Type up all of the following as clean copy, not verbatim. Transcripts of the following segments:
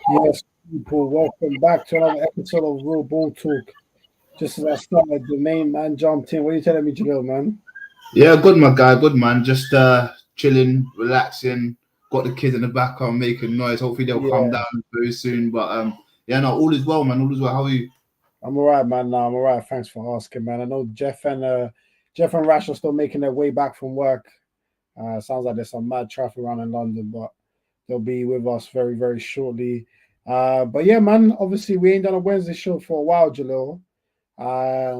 Yes, people, welcome back to another episode of Real Ball Talk. Just as I started, the main man jumped in. What are you telling me, Jalil, man? Yeah, good my guy, good man. Just chilling, relaxing. Got the kids in the background making noise. Hopefully they'll calm Yeah, down very soon. But yeah, no, all is well, man. All is well. How are you? I'm all right, man. No, I'm all right. Thanks for asking, man. I know Jeff and Rash are still making their way back from work. Sounds like there's some mad traffic around in London, but they'll be with us very, very shortly. But yeah, man. Obviously, we ain't done a Wednesday show for a while, Jalil.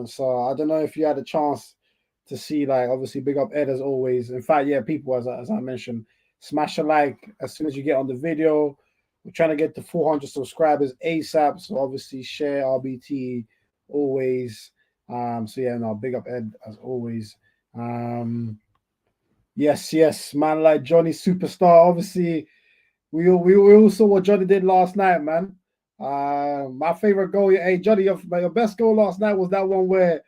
So I don't know if you had a chance to see, like, obviously, big up Ed as always. In fact, yeah, people, as I mentioned, smash a like as soon as you get on the video. We're trying to get to 400 subscribers ASAP. So obviously, share RBT always. So yeah, no, big up Ed as always. Yes, man, like Johnny Superstar. Obviously, we all saw what Johnny did last night, man. My favorite goal, hey Johnny, your best goal last night was that one where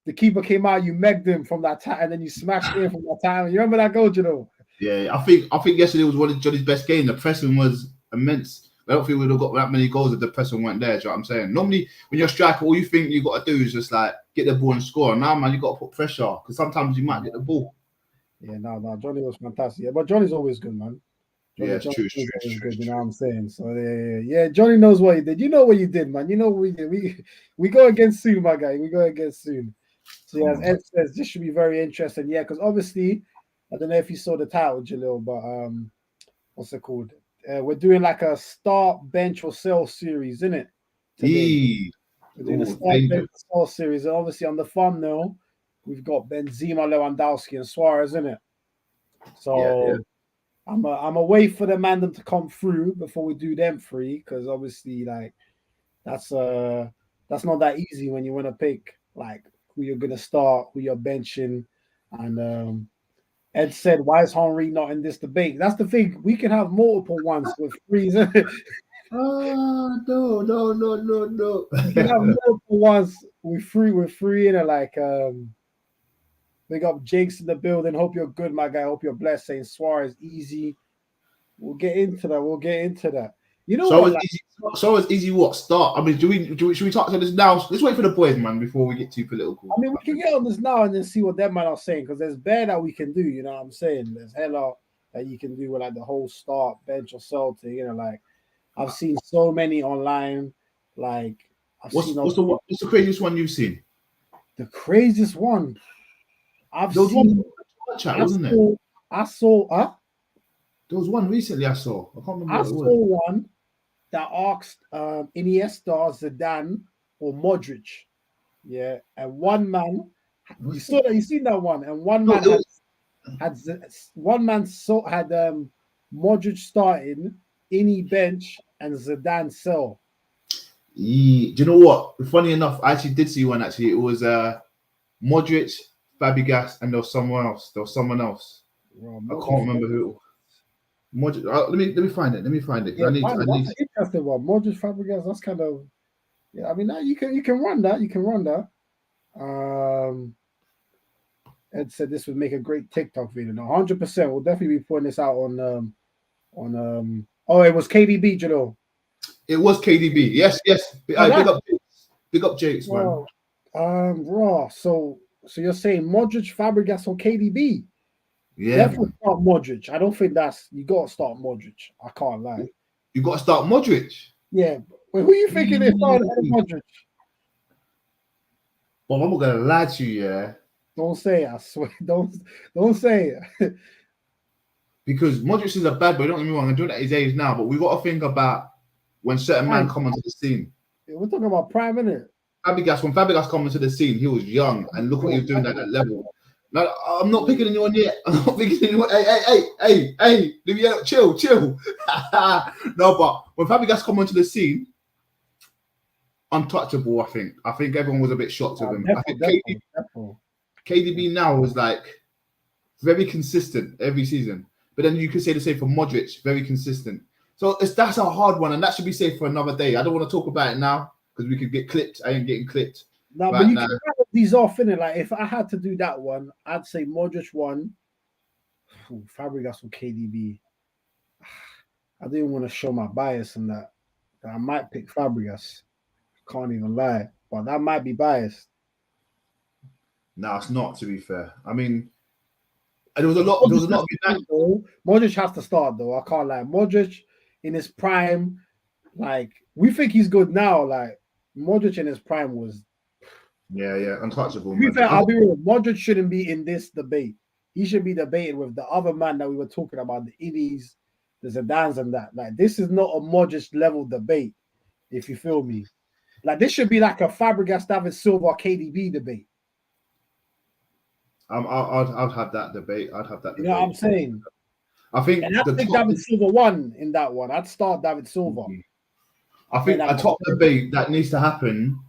the keeper came out, you megged him from that time, and then you smashed it in from that time. You remember that goal, you know? Yeah, I think yesterday was one of Johnny's best games. The pressing was immense. I don't think we'd have got that many goals if the pressing weren't there. Do you know what I'm saying? Normally, when you're a striker, all you think you got to do is just like get the ball and score. Now, man, you got to put pressure because sometimes you might get the ball. Yeah, no, Johnny was fantastic. Yeah, but Johnny's always good, man. Yeah, Johnny's true, always true, good. You know true. what I'm saying? So yeah, Johnny knows what he did. You know what you did, man. You know what we did. We go again soon, my guy. We go again soon. So yeah, Come as on. Ed says, this should be very interesting. Yeah, because obviously, I don't know if you saw the title, Jalil, but what's it called? We're doing like a start, bench, or sell series, isn't it? Today Eee. we're doing a Oh, start, bench, dangerous. or sell series, and obviously on the thumbnail we've got Benzema, Lewandowski, and Suarez, isn't it? Yeah, yeah. So I'm a wait for the mandem to come through before we do them three, because obviously like that's uh that's not that easy when you want to pick like who you're gonna start, who you're benching, and Ed said, "Why is Henry not in this debate?" That's the thing. We can have multiple ones with threes. No. We can have multiple ones with three, and like big up Jake's in the building. Hope you're good, my guy. Hope you're blessed. Saying Suarez easy. We'll get into that. We'll get into that. You know So what? it's Like, easy. So it's easy. What start? I mean, should we talk to this now? Let's wait for the boys, man, before we get too political. I mean, we can get on this now and then see what them man are saying, because there's bare that we can do. You know what I'm saying? There's hella that you can do with like the whole start, bench, or sell thing. You know, like I've seen so many online. Like I've seen What's the craziest one you've seen? the craziest one I've There was one seen. chat, I wasn't it? saw. I saw. There was one recently I saw. I can't remember I what it was. saw one that asked Iniesta, Zidane, or Modric. Yeah, and one man, you What's saw that? that, you seen that one, and one No, man it was. had Modric starting, Ini bench, and Zidane sell. Do you know what? Funny enough, I actually did see one. Actually, it was Modric, Fabregas, and there was someone else. There was someone else. Well, I Modric, can't remember who. Modric. Let me find it. Let me find it yeah, because I need. that's an interesting one. Modric, Fabregas, that's kind of, yeah. I mean, now you can run that. You can run that. Um, Ed said this would make a great TikTok video. No, 100%. We'll definitely be putting this out on. Oh, it was KDB, you know. It was KDB. Yes, yes. Oh, Big that. up, big up, Jakes, man. Well, raw. So you're saying Modric, Fabregas, or KDB? Yeah, Definitely man. start Modric. I don't think that's you got to start Modric. I can't lie. You got to start Modric. Yeah, but who you thinking is starting ahead of Modric? Well, I'm not gonna lie to you, yeah, Don't say it. I swear. Don't say it. because Modric is a bad boy. Don't get me wrong. I'm doing it at his age now, but we got to think about when certain man Prime. come onto the scene. We're talking about prime, innit? When Fabregas come into the scene, he was young, and look what he was doing at that level. Now, I'm not picking anyone yet. I'm not picking anyone. Hey, chill. No, but when Fabregas come onto the scene, untouchable. I think everyone was a bit shocked with him. I think Definitely. KDB now was like very consistent every season. But then you could say the same for Modric, very consistent. So that's a hard one, and that should be saved for another day. I don't want to talk about it now because we could get clipped. I ain't getting clipped. No, but right you now. can rattle these off, innit? Like if I had to do that one, I'd say Modric one, Fabregas or KDB. I didn't want to show my bias in that. I might pick Fabregas. Can't even lie, but that might be biased. No, it's not. To be fair, I mean, there was a lot. There was a lot of Modric has to start though. I can't lie. Modric in his prime, like we think he's good now. Like Modric in his prime was. Yeah, untouchable. To be fair, I'll be real. Modric shouldn't be in this debate. He should be debated with the other man that we were talking about, the Idis, the Zidans, and that. Like this is not a Modric level debate. If you feel me, like this should be like a Fabregas, David Silva, KDB debate. I'd have that debate. I'd have that debate. You know what I'm saying? I think I'd think David Silva won in that one. I'd start David Silva. I think a top debate that needs to happen,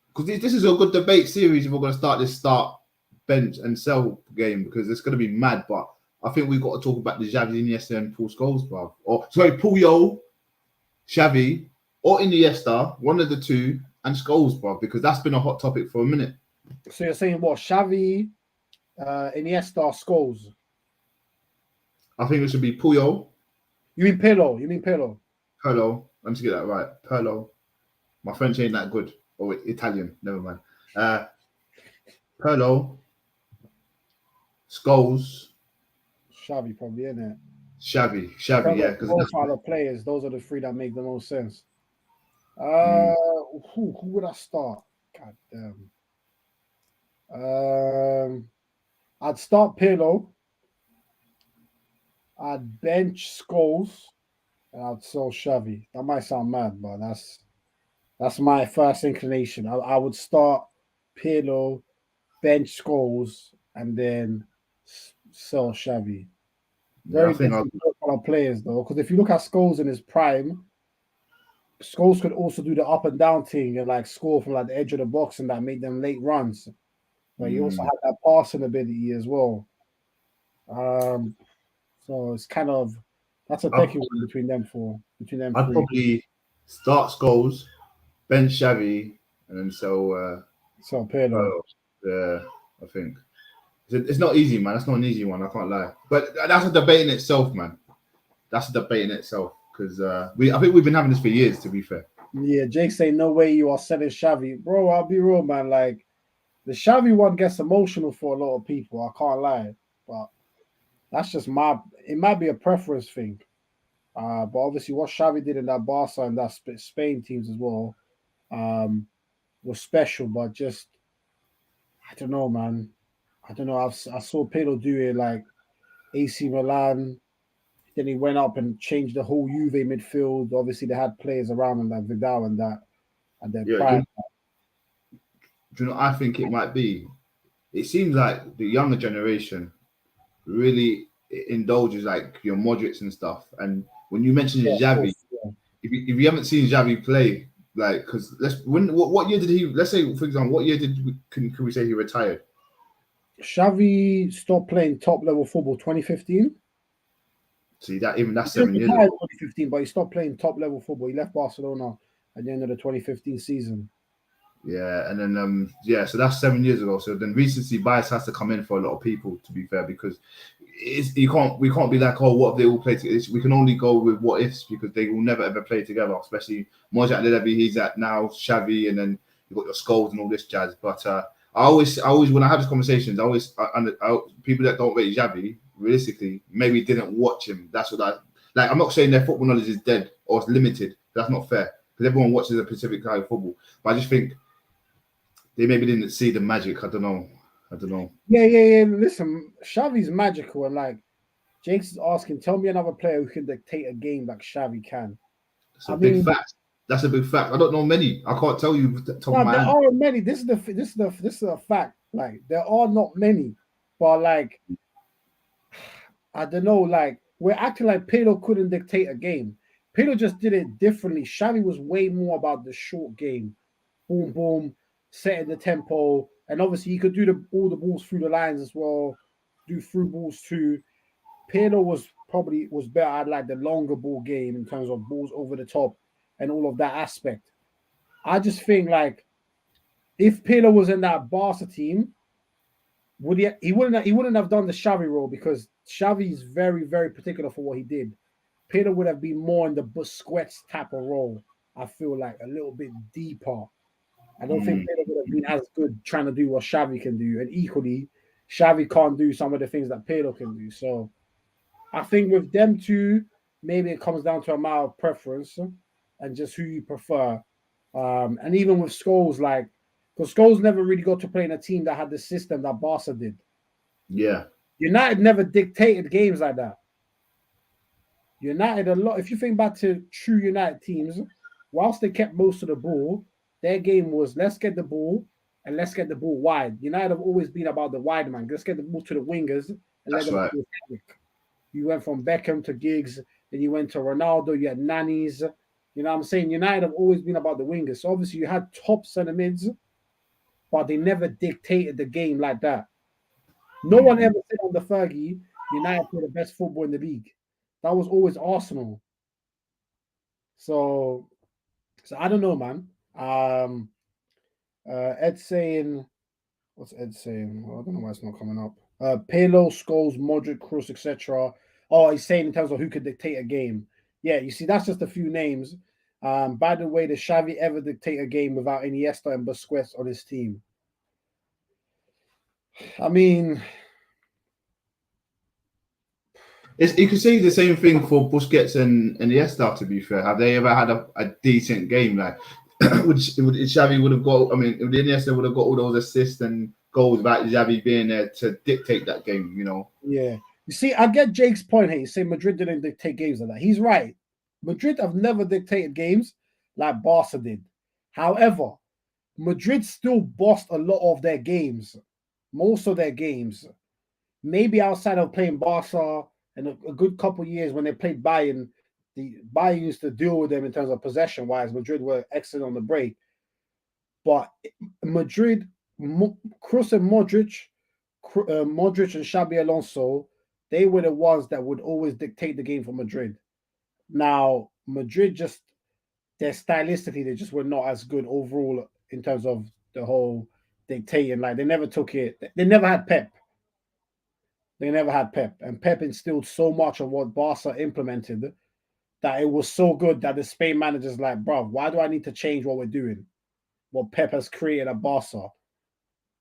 because this is a good debate series if we're going to start this bench and sell game, because it's going to be mad. But I think we've got to talk about the Xavi, Iniesta, and Paul Scholes, bro. Or sorry, Puyol, Xavi, or Iniesta, one of the two, and Scholes, bro, because that's been a hot topic for a minute. So you're saying what? Xavi, Iniesta, Scholes? I think it should be Puyol. You mean Pirlo? You mean Pirlo? Pirlo. Let me get that right. Pirlo. My French ain't that good. Oh, Italian. Never mind. Pirlo. Scholes. Xavi probably, isn't it? Xavi, yeah. Because those are the players. Those are the three that make the most sense. Who would I start? God damn. I'd start Pirlo. I'd bench Scholes, and I'd sell Xavi. That might sound mad, but that's my first inclination. I would start Pirlo, bench Scholes, and then sell Xavi. Very different players though, because if you look at Scholes in his prime, Scholes could also do the up and down thing and like score from like the edge of the box and that made them late runs. But he also had that passing ability as well. So it's kind of that's a pecking order between them four. I'd probably start Scholes, bench Xavi, and then sell Pirlo. Yeah, I think it's not easy, man. That's not an easy one. I can't lie, but that's a debate in itself, man. That's a debate in itself because I think we've been having this for years. To be fair. Yeah, Jake saying no way you are selling Xavi, bro. I'll be real, man. Like the Xavi one gets emotional for a lot of people. I can't lie, but that's just it might be a preference thing. But obviously what Xavi did in that Barca and that Spain teams as well was special, but just I don't know, man. I don't know. I saw Pirlo do it like AC Milan. Then he went up and changed the whole Juve midfield. Obviously, they had players around him like Vidal and that, and then prime. Do you know? I think it might be. It seems like the younger generation really indulges like your Modric and stuff. And when you mentioned Xavi, if you haven't seen Xavi play, like, because what year did he? Let's say, for example, what year can we say he retired? Xavi stopped playing top level football 2015. See that's 7 years ago. 2015, but he stopped playing top level football. He left Barcelona at the end of the 2015 season. Yeah, and then so that's 7 years ago. So then recency bias has to come in for a lot of people, to be fair, because we can't be like, oh, what if they all play together? We can only go with what ifs because they will never ever play together. Especially Moja Ledebi, he's at now Xavi, and then you've got your Scholes and all this jazz. But I always when I have these conversations, people that don't rate Xavi realistically maybe didn't watch him. That's what I'm not saying their football knowledge is dead or it's limited. That's not fair because everyone watches a specific kind of football. But I just think they maybe didn't see the magic. I don't know. Yeah. Listen, Xavi's magical, and like Jake's is asking, tell me another player who can dictate a game like Xavi can. That's a big fact. That's a big fact. I don't know many. I can't tell you. There are many. This is a fact. Like there are not many, but like I don't know. Like we're acting like Pirlo couldn't dictate a game. Pirlo just did it differently. Xavi was way more about the short game, boom, boom, setting the tempo, and obviously he could do all the balls through the lines as well, do through balls too. Pirlo was better at like the longer ball game in terms of balls over the top and all of that aspect. I just think like if Pirlo was in that Barca team, he wouldn't have done the Xavi role because Xavi is very, very particular for what he did. Pedro would have been more in the Busquets type of role. I feel like a little bit deeper. I don't think Pedro would have been as good trying to do what Xavi can do. And equally, Xavi can't do some of the things that Pedro can do. So I think with them two, maybe it comes down to a matter of preference and just who you prefer. And even with Scholes, like, because Scholes never really got to play in a team that had the system that Barca did. Yeah. United never dictated games like that. United, a lot, if you think back to true United teams, whilst they kept most of the ball, their game was let's get the ball and let's get the ball wide. United have always been about the wide man. Let's get the ball to the wingers and let them right. do havoc. You went from Beckham to Giggs, then you went to Ronaldo, you had Nannies. You know what I'm saying? United have always been about the wingers. So obviously you had top centre mids, but they never dictated the game like that. No one ever said under Fergie, United play the best football in the league. That was always Arsenal. So I don't know, man. Ed's saying, what's Ed saying? Well, I don't know why it's not coming up. Pelo, Scholes, Modric, Kroos, etc. Oh, he's saying in terms of who could dictate a game. Yeah, you see, that's just a few names. By the way, does Xavi ever dictate a game without Iniesta and Busquets on his team? I mean, you can say the same thing for Busquets and Iniesta. To be fair, have they ever had a decent game? Like, Xavi would have got? I mean, Iniesta would have got all those assists and goals without Xavi being there to dictate that game. You know? Yeah. You see, I get Jake's point here. He's saying Madrid didn't dictate games like that. He's right. Madrid have never dictated games like Barca did. However, Madrid still bossed a lot of their games, most of their games. Maybe outside of playing Barca and a good couple of years when they played Bayern, the Bayern used to deal with them in terms of possession-wise. Madrid were excellent on the break. But Madrid, Kroos and Modric and Xabi Alonso, they were the ones that would always dictate the game for Madrid. Now, Madrid just, their stylistically, they just were not as good overall in terms of the whole dictating. Like, they never took it. They never had Pep. They never had Pep. And Pep instilled so much of what Barca implemented that it was so good that the Spain manager's like, bro, why do I need to change what we're doing? What Pep has created at Barca.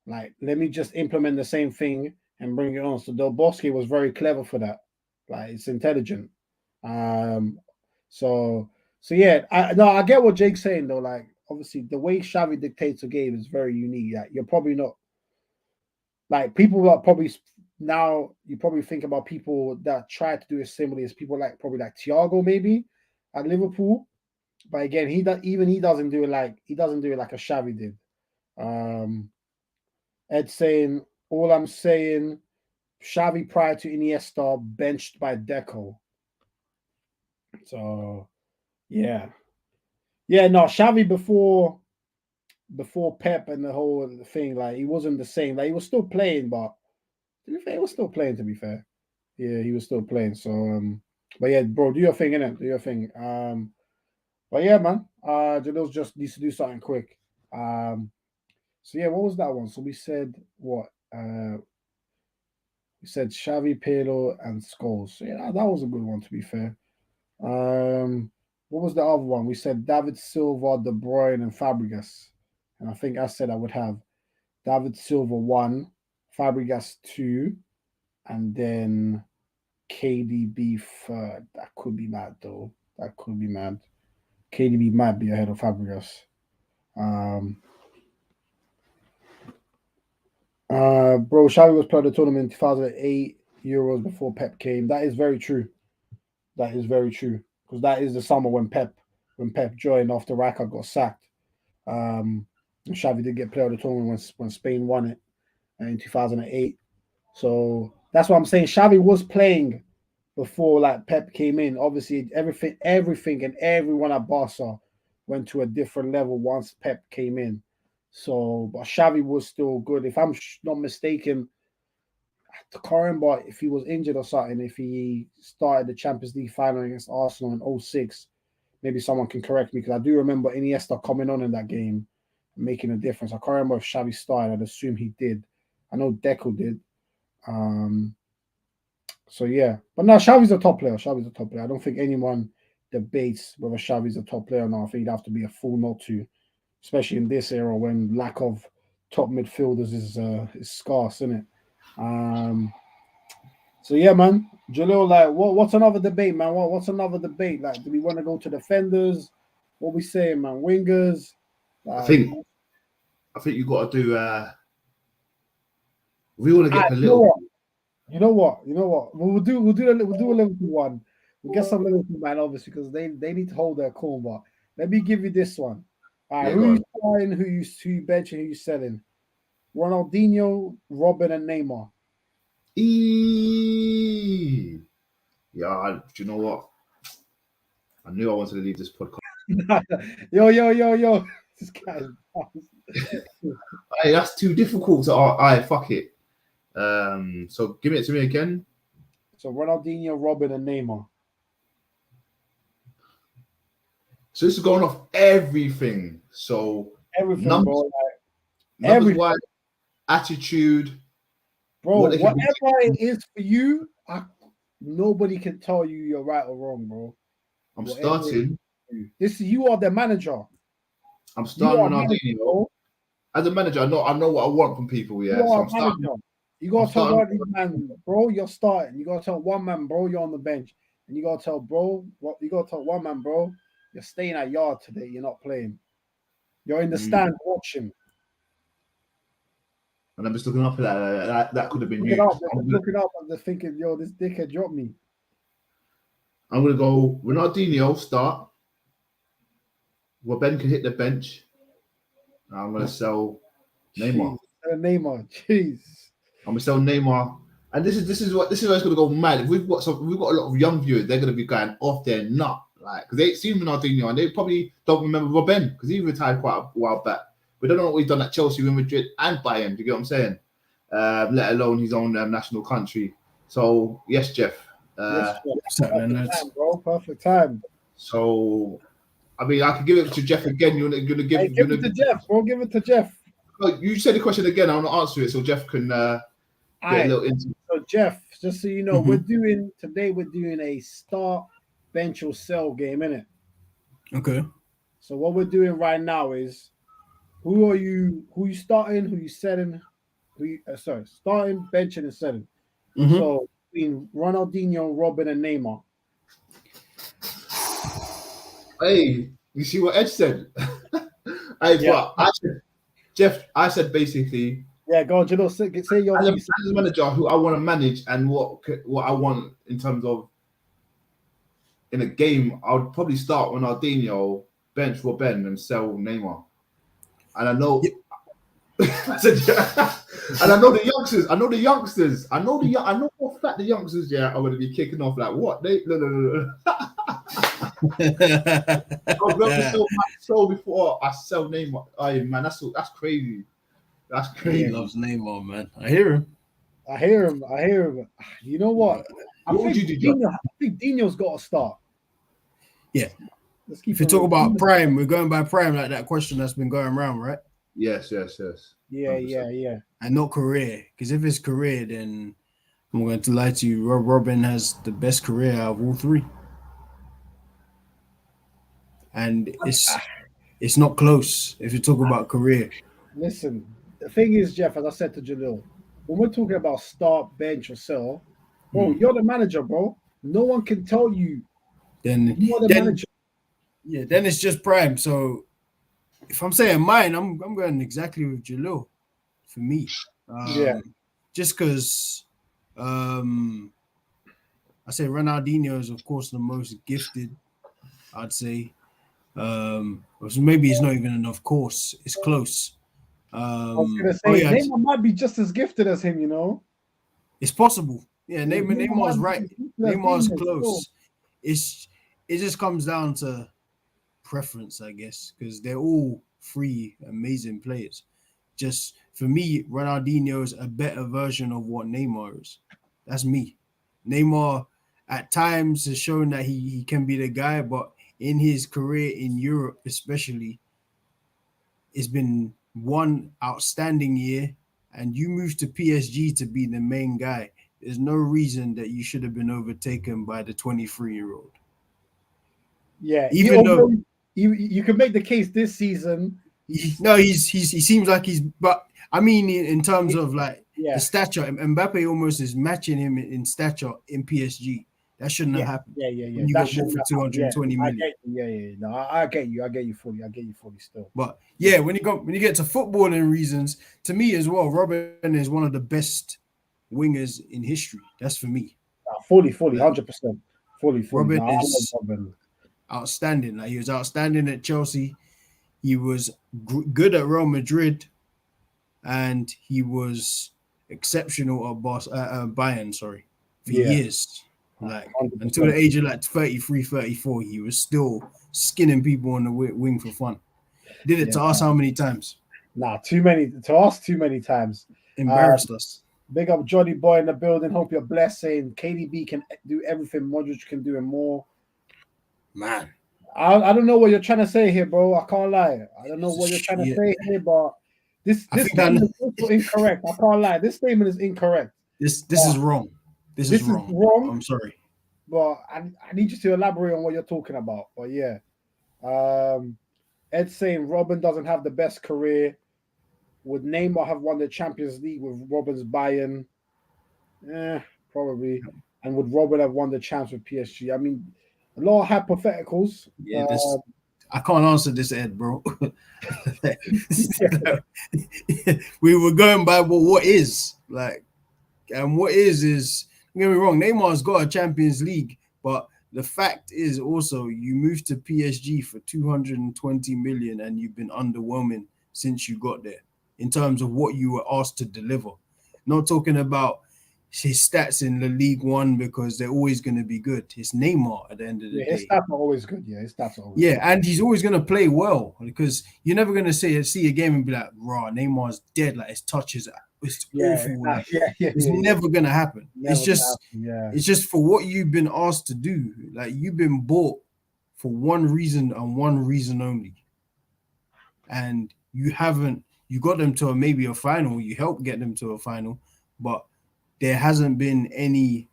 Like, let me just implement the same thing and bring it on. So Del Bosque was very clever for that. Like, it's intelligent. So yeah, I get what Jake's saying though. Like, obviously, the way Xavi dictates a game is very unique. Like, you're probably not like people are probably now. You probably think about people that try to do it similarly as people like probably like Thiago maybe at Liverpool, but again, he doesn't do it like a Xavi did. Ed saying, all I'm saying, Xavi prior to Iniesta benched by Deco. So, yeah. Yeah, no, Xavi before Pep and the whole thing, like, he wasn't the same. Like, he was still playing, but to be fair, he was still playing, to be fair. Yeah, he was still playing. So, but yeah, bro, do your thing, innit? Do your thing. But yeah, man, Jalil just needs to do something quick. So yeah, what was that one? So we said what? We said Xavi, Pedro, and Scholes. So yeah, that was a good one, to be fair. What was the other one? We said David Silva, De Bruyne, and Fabregas. And I think I said I would have David Silva 1, Fabregas 2, and then KDB 3rd. That could be mad though. That could be mad. KDB might be ahead of Fabregas. Bro, Xavi was playing the tournament in 2008 Euros before Pep came. That is very true. That is very true. Because that is the summer when Pep joined after Rijkaard got sacked. Xavi did get player of the tournament when Spain won it in 2008. So that's what I'm saying. Xavi was playing before like Pep came in. Obviously, everything and everyone at Barca went to a different level once Pep came in. So, but Xavi was still good. If I'm not mistaken, I can't remember if he was injured or something. If he started the Champions League final against Arsenal in 2006, maybe someone can correct me because I do remember Iniesta coming on in that game, making a difference. I can't remember if Xavi started. I'd assume he did. I know Deco did. So yeah, but no, Xavi's a top player. Xavi's a top player. I don't think anyone debates whether Xavi's a top player or not. I think you'd have to be a fool not to, especially in this era when lack of top midfielders is scarce, isn't it? So yeah, man, Jalil, like, what's another debate, man? What's another debate? Like, do we want to go to defenders? What we saying, man? Wingers? I think you got to do. We want to get a little. You know what? We'll do a Liverpool one. We'll get some Liverpool man, obviously, because they need to hold their cool. But let me give you this one. All right, who you starting? Who you benching? Who you selling? Ronaldinho, Robin, and Neymar. Yeah, do you know what? I knew I wanted to leave this podcast. yo. This guy. Hey, that's too difficult to. Fuck it. So give it to me again. So Ronaldinho, Robin, and Neymar. So this is going off everything. So everything, numbers, bro. Numbers wise, attitude, bro. Whatever it is for you, nobody can tell you you're right or wrong, bro. I'm starting. You are the manager. I'm starting Ronaldinho. As a manager, I know what I want from people. Yeah, so I'm starting. You gotta tell one of these man, bro, you're starting. You gotta tell one man, bro, you're on the bench, and you gotta tell one man, bro, you're staying at yard today. You're not playing. You're in the stand watching. And I'm just looking up at that could have been you. I'm looking up and thinking, yo, this dickhead dropped me. I'm gonna go Ronaldinho start. Well, Ben can hit the bench. I'm gonna sell Neymar. Neymar, jeez. I'm gonna sell Neymar, and this is where it's gonna go mad. If we've got a lot of young viewers, they're gonna be going off their nut, like because they seen Ronaldinho and they probably don't remember Robben because he retired quite a while back. We don't know what he's done at Chelsea, Real Madrid, and Bayern. Do you get what I'm saying? Let alone his own national country. So yes, Jeff. Perfect time, bro. Perfect time. So, I mean, I could give it to Jeff again. You're gonna give it to Jeff, bro. Give it to Jeff. Oh, you said the question again. I want to answer it so Jeff can get a little into it. So Jeff, just so you know, we're doing a start, bench, or sell game, innit? Okay. So what we're doing right now is who you starting, who you selling, starting, benching, and selling. So between Ronaldinho, Robin, and Neymar. Hey, you see what Ed said? I said basically. Yeah, go on, Jano, say your as a manager who I want to manage and what I want in terms of in a game, I would probably start Ronaldinho, bench Robben, and sell Neymar. And I know, and I know the youngsters. I know for a fact the youngsters. Yeah, are going to be kicking off like what? No. I'd rather sell my soul before I sell Neymar. Oh man, that's crazy. That's crazy. He loves Neymar, man. I hear him. You know what? I think Dino's got to start. Yeah. If you talk about prime, we're going by prime, like that question that's been going around, right? Yes. Yeah. 100%. And not career. Because if it's career, then I'm going to lie to you. Robin has the best career out of all three. And it's not close if you talk about career. Listen, the thing is, Jeff, as I said to Jalil, when we're talking about start, bench, or sell, bro, you're the manager, bro. No one can tell you. Then you're the manager. Yeah, then it's just prime. So if I'm saying mine, I'm going exactly with Jalil for me. Just because I say Ronaldinho is, of course, the most gifted, I'd say. Maybe it's not even an of course. It's close. I was going to say, Neymar might be just as gifted as him, you know? It's possible. Yeah, Neymar's right. Neymar's close. It just comes down to preference, I guess, because they're all three amazing players. Just for me, Ronaldinho is a better version of what Neymar is. That's me. Neymar at times has shown that he can be the guy, but in his career in Europe especially, it's been one outstanding year, and you move to PSG to be the main guy. there's no reason that you should have been overtaken by the 23-year-old. Yeah, Even though you can make the case this season. he seems like he's, but I mean in terms of like the stature, Mbappe almost is matching him in stature in PSG. That shouldn't have happened. Yeah. When you got bought for 220 million. No, I get you fully. Still. But yeah, when you get to footballing reasons, to me as well, Robin is one of the best wingers in history. That's for me. Fully, 100%. Fully. Robin is outstanding. Like he was outstanding at Chelsea. He was good at Real Madrid, and he was exceptional at Bayern. For years. Like 100%. Until the age of like 33, 34, he was still skinning people on the wing for fun. Did it to us how many times? Nah, too many. To us, too many times. Embarrassed us. Big up Johnny Boy in the building. Hope you're blessed. Saying KDB can do everything Modric can do and more. Man. I don't know what you're trying to say here, bro. I can't lie. I don't know what you're trying to say here, but this statement is also incorrect. I can't lie. This statement is incorrect. This is wrong. This is wrong. I'm sorry. But I need you to elaborate on what you're talking about. But yeah. Ed's saying Robin doesn't have the best career. Would Neymar have won the Champions League with Robin's Bayern? Probably. And would Robin have won the champs with PSG? I mean, a lot of hypotheticals. Yeah, I can't answer this, Ed, bro. We were going by what is. Like, and what is don't get me wrong, Neymar's got a Champions League, but the fact is also you moved to PSG for 220 million and you've been underwhelming since you got there in terms of what you were asked to deliver. Not talking about his stats in the League One because they're always going to be good. It's Neymar at the end of the day. His stats are always good. Yeah, his stats are always good. And he's always going to play well because you're never going to see a game and be like, raw, Neymar's dead. Like his touches, it's awful. It's never going to happen. It's just for what you've been asked to do. Like you've been bought for one reason and one reason only. And you got them to maybe a final. You helped get them to a final, but there hasn't been any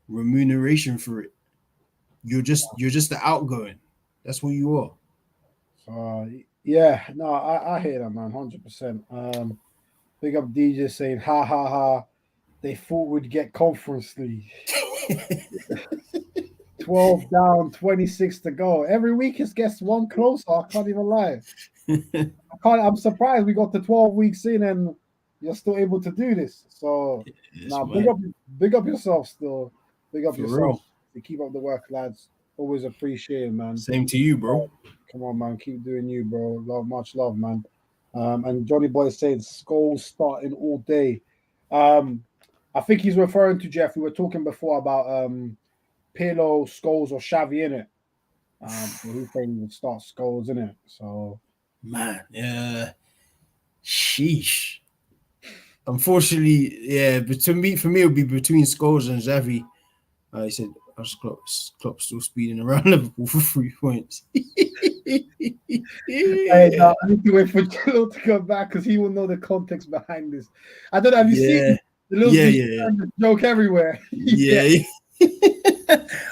remuneration for it. You're just the outgoing. That's what you are. I hear that, man, 100%. Big up DJ saying, ha ha ha. They thought we'd get Conference League. 12 down, 26 to go. Every week it gets one closer. I can't even lie. I'm surprised we got to 12 weeks in and you're still able to do this. So big up yourself still. Big up yourself. You keep up the work, lads. Always appreciate it, man. Same to you, bro. Come on, man. Keep doing you, bro. Much love, man. And Johnny Boy said Scholes starting all day. I think he's referring to Jeff. We were talking before about Pirlo, Scholes, or Xavi, innit? He's saying he would start Scholes, innit? So man, sheesh. Unfortunately, yeah, but for me, it would be between Scholes and Xavi. He said, Klopp still speeding around Liverpool for 3 points. I need to wait for Joe to come back because he will know the context behind this. I don't know. Have you seen the little joke everywhere? Yeah.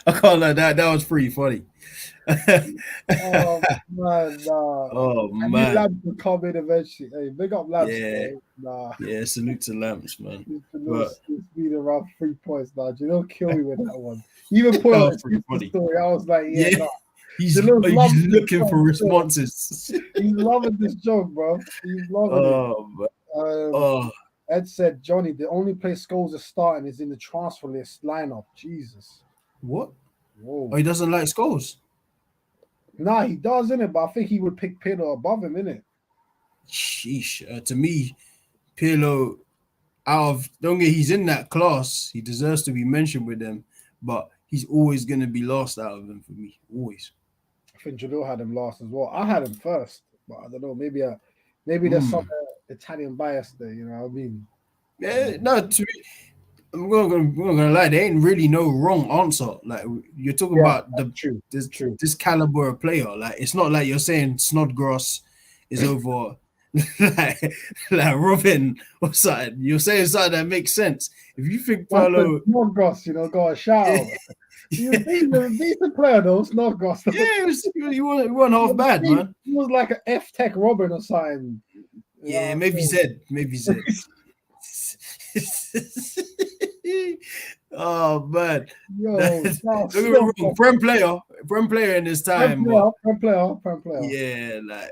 I can't lie, that was pretty funny. Oh man, nah. Oh man, Lamps will come in eventually. Hey, big up Lamps. Yeah, salute to Lamps, man. Speed around 3 points now. You don't kill me with that one. Even put on the story. I was like, he's looking for responses. He's loving this joke, bro. He's loving it. Ed said, Johnny, the only place Scholes is starting is in the transfer list lineup. Jesus. What? Whoa. Oh, he doesn't like Scholes? Nah, he does, innit? But I think he would pick Pirlo above him, innit? Sheesh. To me, Pirlo, he's in that class. He deserves to be mentioned with them, but he's always going to be last out of them for me. Always. I think Jalil had him last as well. I had him first, but I don't know. Maybe there's some Italian bias there, you know what I mean? Yeah, no, to me, I'm not gonna lie, there ain't really no wrong answer. Like you're talking about this caliber of player. Like it's not like you're saying Snodgrass is over like Robin or something. You're saying something that makes sense. If you think Pirlo, Snodgrass, got a shout out. He was a decent player though, Snodgrass. Yeah, he wasn't half bad, man. He was like an F-Tech Robin or something. Yeah, maybe Zed. Oh man, Prem player in this time. Prem player. Yeah, like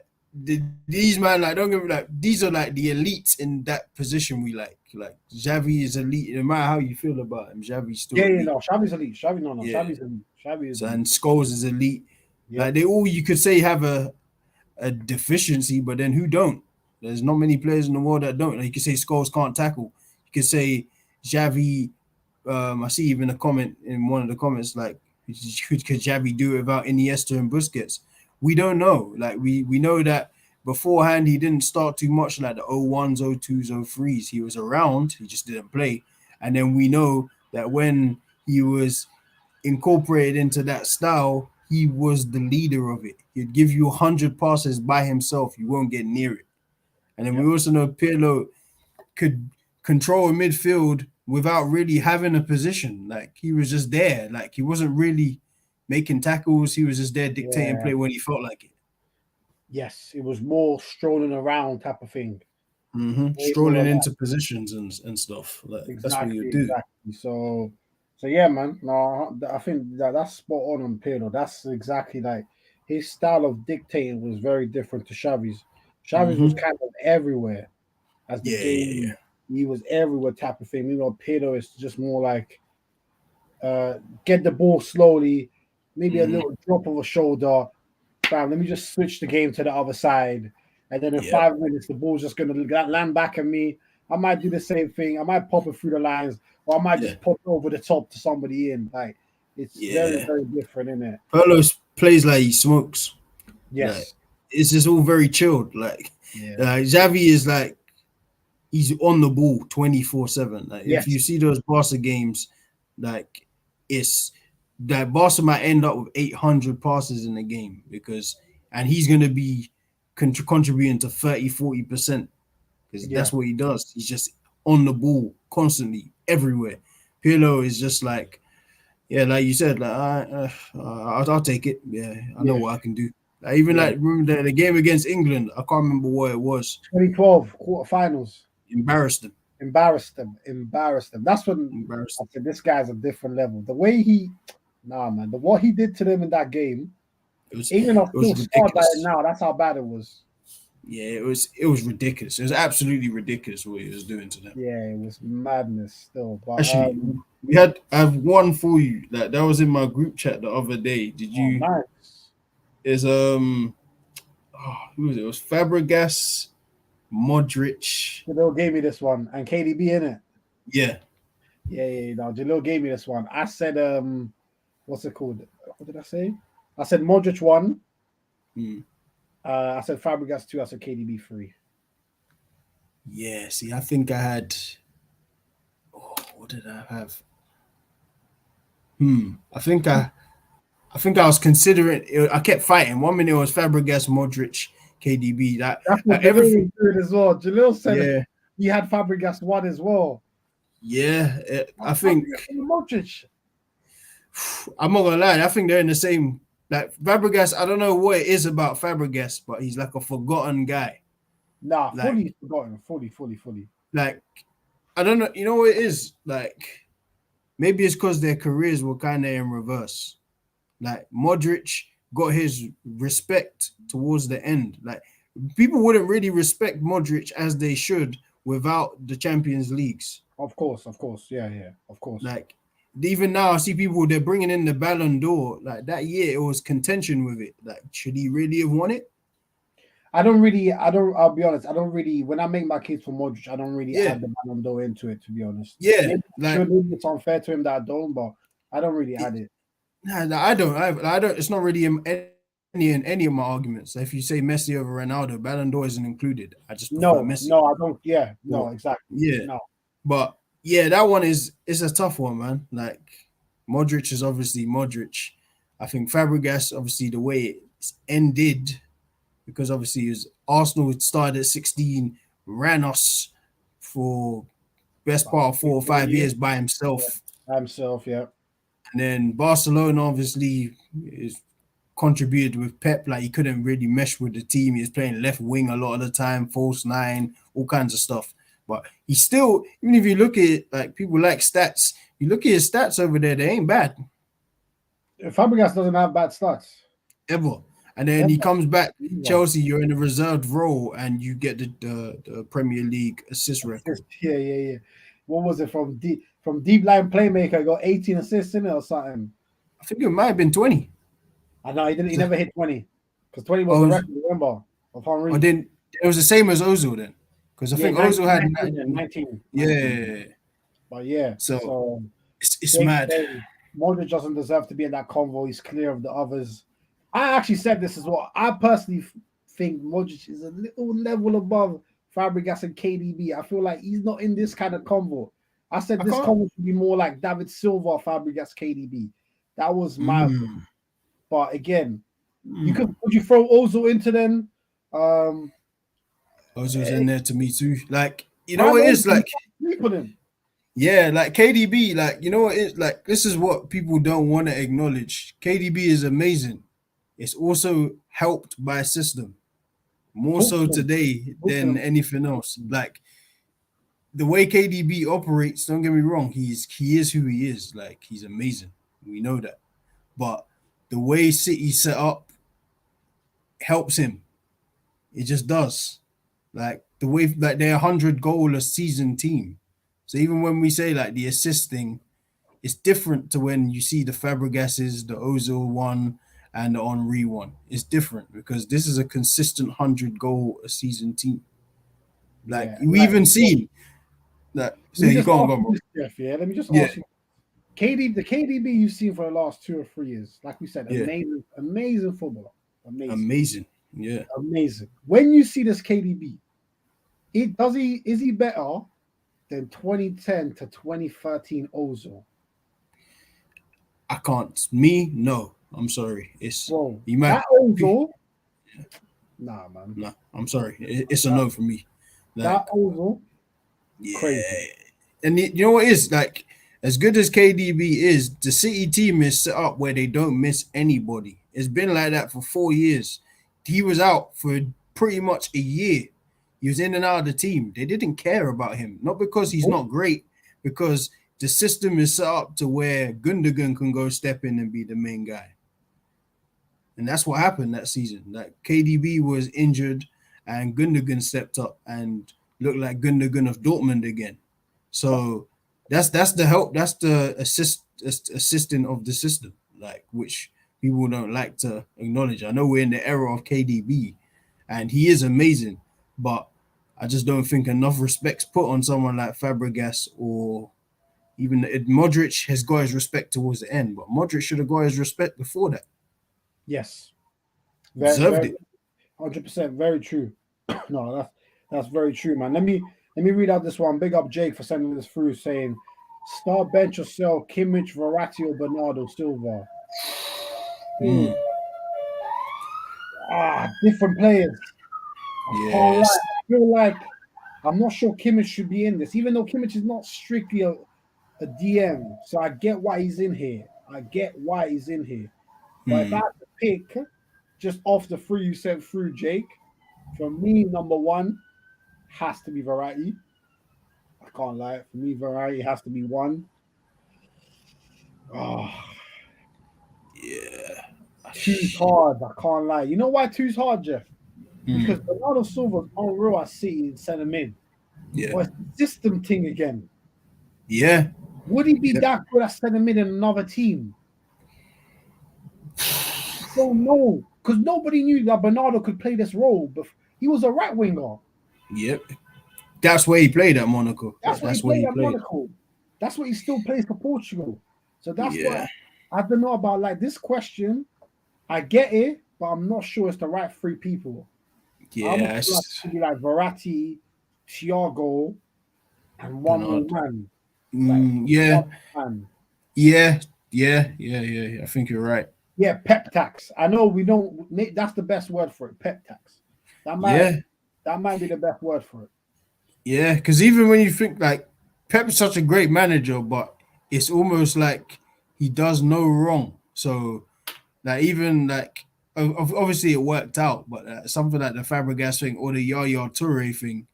these man, like don't get me, like these are like the elites in that position. We like Xavi is elite. No matter how you feel about him, Xavi's still elite. No, Xavi's elite. Xavi's elite. Xavi is and Scholes is elite. Yeah. Like they all, you could say, have a deficiency, but then who don't? There's not many players in the world that don't. Like you could say Scholes can't tackle. You could say Xavi. I see even a comment in one of the comments like, could Xavi do it without Iniesta and Busquets? We don't know. Like we know that beforehand he didn't start too much, like the 01s, 02s, 03s. He was around, he just didn't play. And then we know that when he was incorporated into that style, he was the leader of it. He'd give you 100 passes by himself. You won't get near it. And then we also know Pirlo could control a midfield without really having a position. Like he was just there. Like he wasn't really making tackles. He was just there dictating play when he felt like it. Yes, it was more strolling around type of thing. Strolling into positions and stuff. Like that's what you do. Exactly. So yeah, man. No, I think that's spot on Pirlo. That's exactly like his style of dictating was very different to Xavi's. Xavi's was kind of everywhere as the game. Yeah. He was everywhere type of thing. Pirlo is just more like get the ball slowly, maybe a little drop of a shoulder. Bam, let me just switch the game to the other side. And then in 5 minutes, the ball's just going to land back at me. I might do the same thing. I might pop it through the lines, or I might just pop it over the top to somebody in. Like it's very, very different, isn't it? Pirlo plays like he smokes. Yes. Like, it's just all very chilled. Like Xavi is like, he's on the ball 24/7. Like if you see those Barca games, like it's that Barca might end up with 800 passes in the game and he's going to be contributing to 30-40% because that's what he does. He's just on the ball constantly everywhere. Pirlo is just like, like you said, like I'll take it. I know what I can do. Like, even like remember the game against England, I can't remember what it was. 2012 quarterfinals. Embarrassed them. That's when I said this guy's a different level. The way what he did to them in that game, even though still scarred by it now, that's how bad it was. Yeah, it was ridiculous. It was absolutely ridiculous what he was doing to them. Yeah, it was madness still. But actually, I have one for you. That was in my group chat the other day. Did you? Nice. Is who was it? It was Fabregas, Modric. Jalil gave me this one, and KDB in it. Yeah. No, Jalil gave me this one. I said, what's it called? What did I say? I said Modric 1. I said Fabregas 2. I said KDB 3. Yeah. See, I think I had. What did I have? I think I was considering. I kept fighting. 1 minute it was Fabregas, Modric, KDB. That's what everything good as well. Jalil said he had Fabregas 1 as well. Yeah, I think Modric. I'm not gonna lie. I think they're in the same. Like Fabregas, I don't know what it is about Fabregas, but he's like a forgotten guy. Nah, fully forgotten. Fully. Like, I don't know. You know what it is? Like, maybe it's because their careers were kind of in reverse. Like Modric got his respect towards the end. Like people wouldn't really respect Modric as they should without the Champions Leagues. Of course. Yeah, of course. Like even now I see people, they're bringing in the Ballon d'Or. Like that year it was contention with it. Like should he really have won it? I'll be honest. I don't really, when I make my case for Modric, I don't really add the Ballon d'Or into it, to be honest. Yeah. Maybe it's unfair to him that I don't, but I don't really add it. No, I don't. It's not really any of my arguments. If you say Messi over Ronaldo, Ballon d'Or isn't included. I just prefer Messi. No, I don't. Yeah, no, exactly. Yeah, no. But that one is a tough one, man. Like Modric is obviously Modric. I think Fabregas, obviously, the way it ended because obviously Arsenal started at 16, ran us for best part of 4 or 5 years by himself. Yeah. And then Barcelona obviously is contributed with Pep. Like, he couldn't really mesh with the team. He was playing left wing a lot of the time, false nine, all kinds of stuff. But he still, even if you look at it, like, people like stats, you look at his stats over there, they ain't bad. Fabregas doesn't have bad stats. Ever. And then he comes back, Chelsea, you're in a reserved role, and you get the Premier League assist record. Yeah. What was it from deep line playmaker? Got 18 assists in it or something. I think it might have been 20. I know he didn't. He never hit 20 because 20 was the record. Remember? Or then it was the same as Ozil then, because I think Ozil had 19. Yeah. But yeah, so it's mad. Modric doesn't deserve to be in that convo. He's clear of the others. I actually said this as well. I personally think Modric is a little level above Fabregas and KDB. I feel like he's not in this kind of convo. I said this convo should be more like David Silva, Fabregas, KDB. That was my opinion. But again, would you throw Ozil into them? Ozil's in there to me too. Like, you know what it is like. Yeah, like KDB, like, you know what it is like. This is what people don't want to acknowledge. KDB is amazing. It's also helped by a system, more so today than anything else. Like, the way KDB operates, don't get me wrong, he is who he is. Like, he's amazing. We know that. But the way City set up helps him. It just does. Like, the way, like, they're 100 goal a season team. So even when we say like the assisting, it's different to when you see the Fabregases, the Ozil one, and the Henry one. It's different because this is a consistent 100 goal a season team. Like, we even seen that. So you go on, bro. Let me just ask you. The KDB you've seen for the last 2 or 3 years, like we said, amazing footballer. Amazing. Yeah. Amazing. When you see this KDB, is he better than 2010 to 2013 Ozil? I can't. Me, no. I'm sorry. It's that Ozil. Nah, man. Nah, I'm sorry. It's a no for me. Like, that Ozil. Crazy. And you know what it is? Like, as good as KDB is, the City team is set up where they don't miss anybody. It's been like that for 4 years. He was out for pretty much a year. He was in and out of the team. They didn't care about him. Not because he's not great, because the system is set up to where Gundogan can go step in and be the main guy. And that's what happened that season. Like, KDB was injured and Gundogan stepped up and looked like Gundogan of Dortmund again. So that's the help. That's the assistant of the system, like, which people don't like to acknowledge. I know we're in the era of KDB and he is amazing, but I just don't think enough respect's put on someone like Fabregas, or even Modric has got his respect towards the end, but Modric should have got his respect before that. Yes. Deserved it. 100%. Very true. No, that's very true, man. Let me read out this one. Big up Jake for sending this through, saying, start, bench, or sell Kimmich, Verratti, or Bernardo Silva. Different players. I feel like I'm not sure Kimmich should be in this, even though Kimmich is not strictly a DM. So I get why he's in here. But if I had to pick just off the 3 you sent through, Jake, for me, number 1 has to be Verratti. I can't lie. For me, Verratti has to be 1. Yeah. 2's hard. I can't lie. You know why 2's hard, Jeff? Because Bernardo Silva's unreal at City and sent him in. Yeah. But it's the system thing again. Yeah. Would he be that good at sending him in another team? So no, because nobody knew that Bernardo could play this role, but he was a right winger. Yep. That's where he played at Monaco. That's where he played at Monaco. That's what he still plays for Portugal. So that's why I don't know about, like, this question. I get it, but I'm not sure it's the right 3 people. Yeah, it should be like Verratti, Thiago, and one more man. Yeah. I think you're right. Yeah, pep tax. I know we don't. That's the best word for it. Pep tax. That might be the best word for it. Yeah, because even when you think like Pep's such a great manager, but it's almost like he does no wrong. So like even like obviously it worked out, but something like the Fabregas thing or the Yaya Toure thing,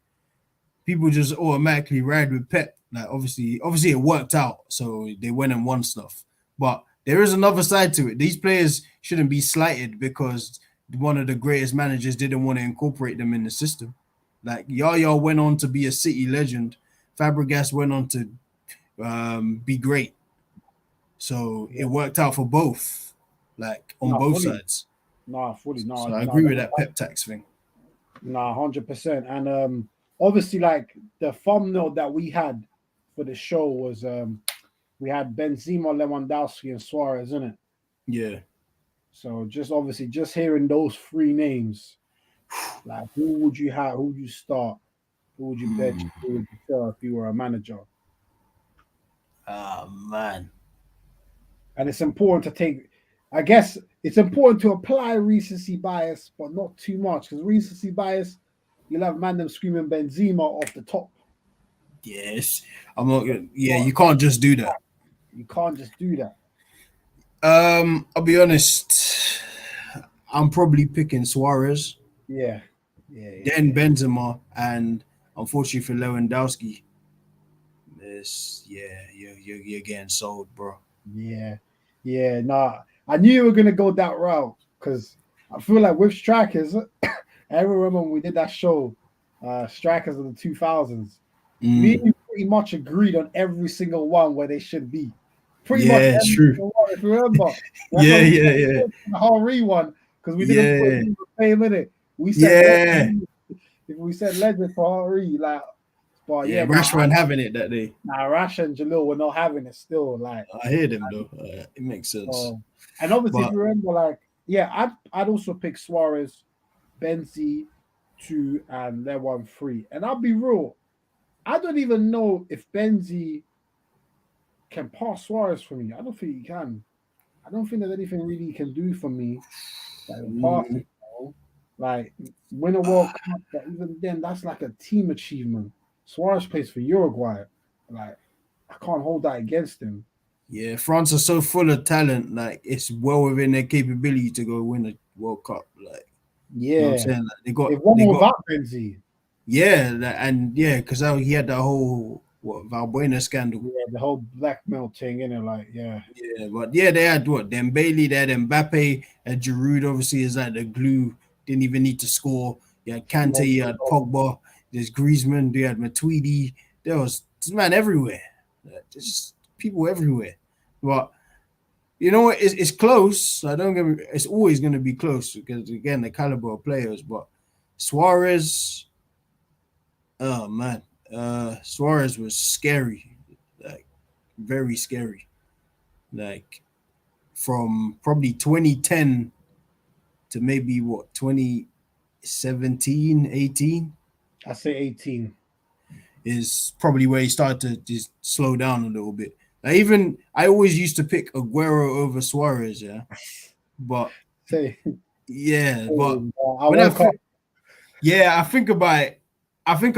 people just automatically ride with Pep. Like obviously it worked out, so they went and won stuff. But there is another side to it. These players shouldn't be slighted because one of the greatest managers didn't want to incorporate them in the system. Like Yaya went on to be a City legend. Fabregas went on to be great. So it worked out for both, like on both sides. Fully. So I agree with that pep tax thing. 100%. And obviously, like the thumbnail that we had for the show was we had Benzema, Lewandowski, and Suarez, isn't it? Yeah. So just hearing those three names, like who would you have? Who would you start? Who would you bench? Who would you sell if you were a manager? Oh man. And it's important to take. I guess it's important to apply recency bias, but not too much, because recency bias, you'll have them screaming Benzema off the top. Yes, I'm not. Yeah, you can't just do that. You can't just do that. I'll be honest. I'm probably picking Suarez. Yeah. Then Benzema, and unfortunately for Lewandowski, you're getting sold, bro. Yeah. Nah, I knew you were gonna go that route because I feel like with strikers, I remember when we did that show, strikers of the 2000s. We pretty much agreed on every single one where they should be. Pretty much every single one, if you remember. Yeah. The Henry one, because we didn't put in the same minute. We said if we said legend for Henry, like, but Rash weren't having it that day. Nah, Rash and Jalil were not having it still. Like I hear them though. It makes sense. And obviously, if you remember, like, I'd also pick Suarez, Benzi 2, and Lewan 3. And I'll be real, I don't even know if Benzi can pass Suarez for me. I don't think he can. I don't think there's anything really he can do for me that will pass it. Like win a World Cup, but even then, that's like a team achievement. Suarez plays for Uruguay. Like I can't hold that against him. Yeah, France are so full of talent. Like it's well within their capability to go win a World Cup. Like you know what I'm saying, like, they've won without Benzi. Yeah, and because he had that whole Valbuena scandal. Yeah, the whole blackmail thing, like, yeah, but they had Dembele, they had Mbappe, and Giroud obviously is like the glue. Didn't even need to score. You had Kante, you had Pogba, there's Griezmann, you had Matuidi. There was this man everywhere. Just people everywhere. But you know what? It's close. I don't get me. It's always going to be close because again the caliber of players. But Suarez. Oh man, Suarez was scary, like very scary. Like from probably 2010 to maybe 2017, 18. I say 18 is probably where he started to just slow down a little bit. Like even I always used to pick Aguero over Suarez, but when I think about it. I think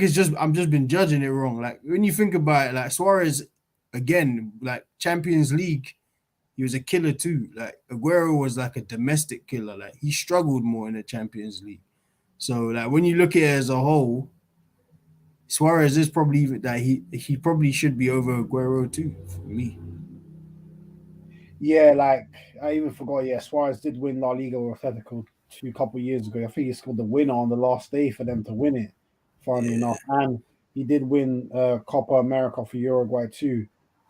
it's just I'm just been judging it wrong. Like when you think about it, like Suarez again, like Champions League, he was a killer too. Like Aguero was like a domestic killer. Like he struggled more in the Champions League. So like when you look at it as a whole, Suarez is probably that he probably should be over Aguero too for me. Yeah, like I even forgot. Yeah, Suarez did win La Liga with Atletico a couple of years ago. I think he scored the winner on the last day for them to win it, funny enough. And he did win Copa America for Uruguay too.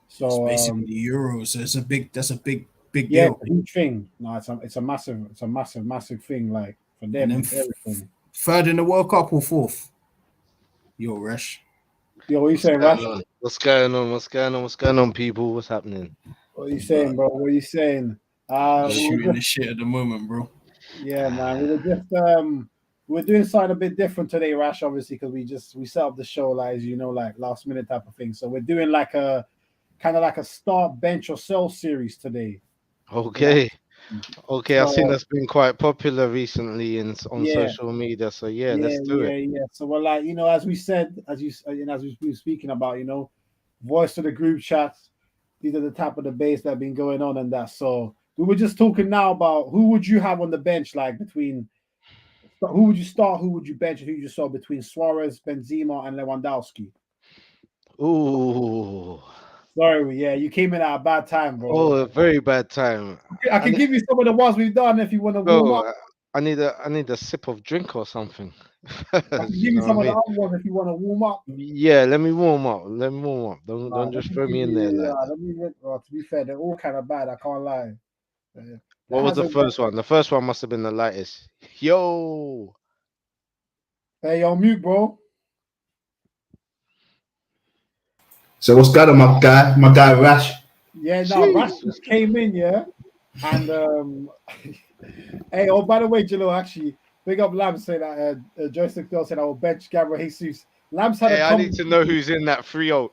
So it's basically the Euro. So that's a big deal. It's a huge thing. No, it's a massive thing. Like for them, and everything. Third in the World Cup or fourth? Yo, Resh. Yo, what you saying, Resh? What's going on, people? What's happening? What are you saying, bro? What are you saying? Shooting the shit at the moment, bro. Yeah, man. We were just we're doing something a bit different today, Rash, obviously, because we set up the show like, as you know, like last minute type of thing. So we're doing like a kind of like a start, bench, or sell series today. Okay. Okay, I've seen So, that's been quite popular recently on yeah, social media. So yeah, let's do it. yeah. So we're like, as we said, as we were speaking about, voice to the group chats. These are the type of debates that have been going on and that. So we were just talking now about who would you have on the bench, like between who would you start, who would you bench, and who you saw between Suarez, Benzema, and Lewandowski. Ooh, Sorry, yeah, you came in at a bad time, bro. oh, a very bad time. I can give you some of the ones we've done if you want to warm Bro, up. I need a sip of drink or something. I can give You you know some what of I the mean? other ones if you want to warm up. Yeah, let me warm up. Let me warm up. Don't Let just me throw give me in there you, like that. let me. Well, to be fair, they're all kind of bad. I can't lie. That What was the hasn't. first one? The first one must have been the lightest. Yo, Hey, yo, mute, bro. So what's going on, my guy Rash? Yeah, no, Rash jeez. just came in, yeah, and hey, oh, by the way, Jalil, actually, big up Lambs saying that Joystick Girl said I will bench Gabriel Jesus. Lambs had Hey, a I need comment. to know who's in that trio.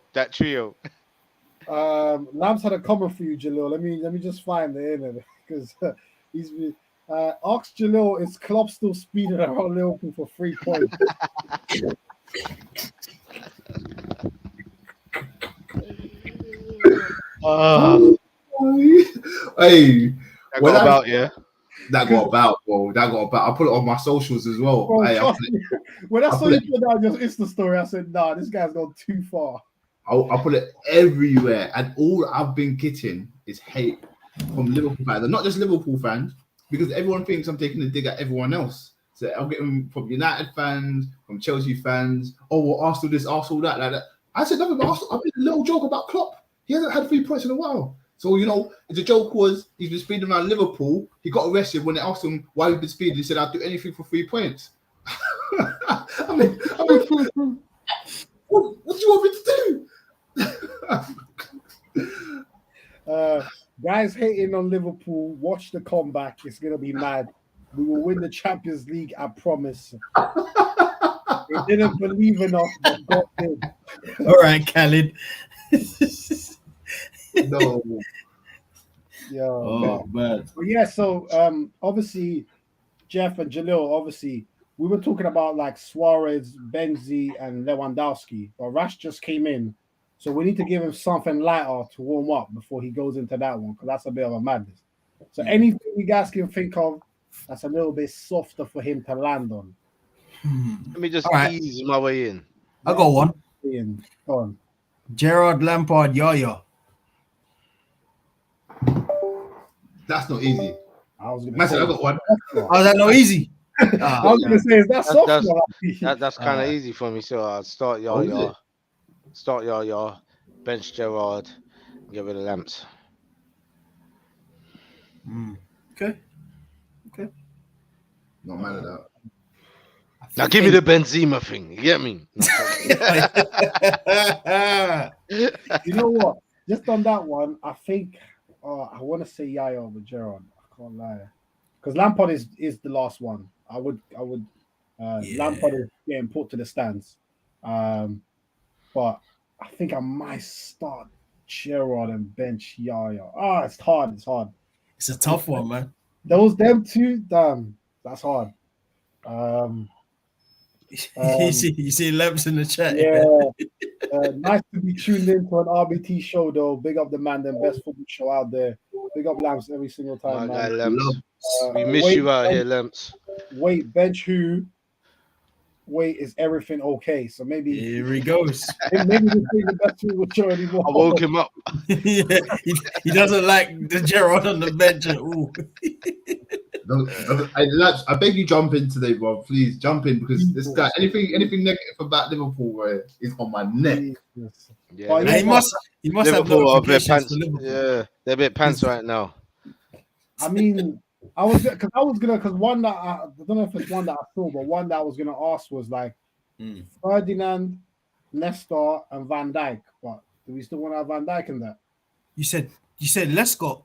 Lambs had a comment for you, Jalil. Let me just find it in because he's ask Jalil, is Klopp still speeding around Liverpool for 3 points? Hey, I when got about yeah. that got about, bro. That got about. I put it on my socials as well. Bro, Hey, trust me. When I saw put you it. put down your Insta story, I said, nah, this guy's gone too far. I put it everywhere, and all I've been getting is hate from Liverpool fans, and not just Liverpool fans, because everyone thinks I'm taking a dig at everyone else. So I'm getting from United fans, from Chelsea fans. Oh, well, Arsenal this, Arsenal that, like that. I said nothing about Arsenal. I made a little joke about Klopp. He hasn't had 3 points in a while. So, the joke was he's been speeding around Liverpool. He got arrested when they asked him why he'd been speeding. He said, I'll do anything for 3 points. I mean, what do you want me to do? Guys hating on Liverpool, watch the comeback. It's going to be mad. We will win the Champions League, I promise. They didn't believe in us, but God did. All right, Khalid. No. Yeah, Oh, man. But yeah, so obviously, Jeff and Jalil, obviously, we were talking about like Suarez, Benzi, and Lewandowski, but Rash just came in. So we need to give him something lighter to warm up before he goes into that one, because that's a bit of a madness. So anything you guys can think of that's a little bit softer for him to land on. Let me just right. ease my way in. I got one. Go on. Gerrard, Lampard, Yaya. That's not easy. I was gonna Massive, say, I got one. Oh, is that not easy? I was gonna say, is that soft? That's kind of easy for me. So I'd start Yaya, bench Gerrard, get rid of Lamps. Okay. Not mad at that. Now give me the Benzema thing. You get me? You know what? Just on that one, I think I want to say Yaya over Gerrard. I can't lie, because Lampard is the last one. I would Lampard is getting put to the stands, but I think I might start Gerrard and bench Yaya. It's hard. It's a tough one, man. Them two, damn, that's hard. You see Lamps in the chat. Yeah. Nice to be tuned in to an RBT show, though. Big up the man, the best football show out there. Big up Lamps every single time, My man. guy Lamps. We miss you out here, Lamps. Wait, bench who? Wait, is everything okay? So maybe Here he goes. maybe this ain't the best football show anymore. I woke him up. Yeah, he doesn't like the Gerrard on the bench at all. I beg you, jump in today, bro. Please jump in, because this guy, anything negative about Liverpool, bro, is on my neck. Yeah, he must have Liverpool are a bit notifications pants. for Liverpool. Yeah, they're a bit pants right now. I mean, because one that I don't know if it's one that I saw, but one that I was gonna ask was like Ferdinand, Nestor, and Van Dijk. But do we still want to have Van Dijk in that? You said Lescott.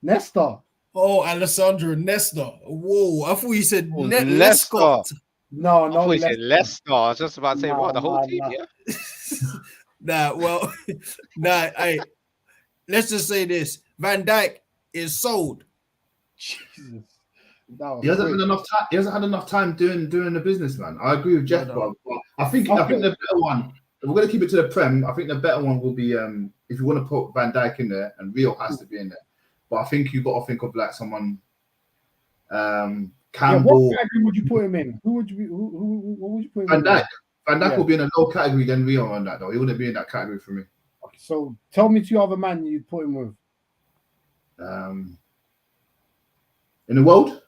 Nestor. Oh, Alessandro Nesta. Whoa, I thought you said Leicester. Lescott. No, I thought you said Leicester. I was just about to say, what, the whole team, yeah? Hey, let's just say this. Van Dijk, is sold. Jesus. That was He hasn't quick. had enough time. He hasn't had enough time doing the business, man. I agree with Jeff, No. bro. But I think the better one. If we're gonna keep it to the Prem, I think the better one will be if you want to put Van Dijk in there, and Rio has to be in there. But I think you got to think of like someone. Campbell. What category would you put him in? What would you put him Van in? Dijk. Van Dijk will be in a lower category than Rio on that, though. He wouldn't be in that category for me. Okay, so tell me 2 other men you'd put him with. In the world?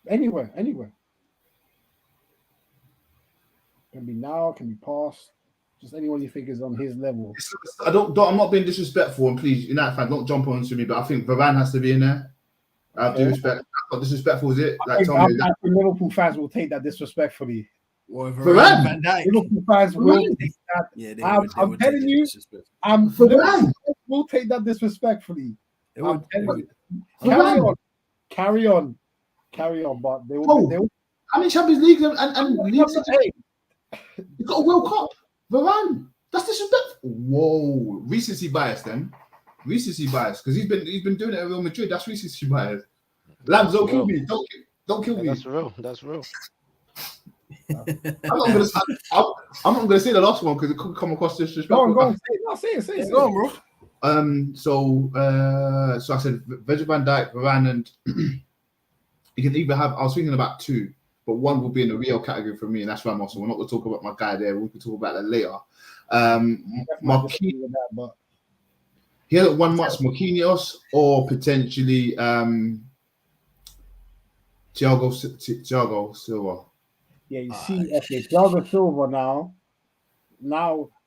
Anywhere. Can be now, can be past. Just anyone you think is on his level. I'm not being disrespectful, and please, United fans, don't jump onto me, but I think Varane has to be in there. I have due respect. How disrespectful is it? Like, tell me. Liverpool fans will take that disrespectfully. Or Varane. Van Dijk. Liverpool fans will take that. Yeah, I'm telling you, Varane will take that disrespectfully. Carry on. But they will. How many Champions League and leagues? You got a World Cup, Varane. That's disrespectful. Whoa, recency bias then. Recency bias because he's been doing it at Real Madrid. That's recency bias. Lambs, don't kill me. Don't kill me. That's real. I'm not gonna say the last one because it could come across disrespectful. Go on. Say it. Go on, bro. So I said Virgil van Dijk, Varane, and you can either have. I was thinking about 2, but one will be in the Rio category for me, and that's Ramos. So we're not gonna talk about my guy there. We can talk about that later. He hasn't won much. Marquinhos or potentially Thiago Silva. Yeah, you see, okay, Thiago Silva now.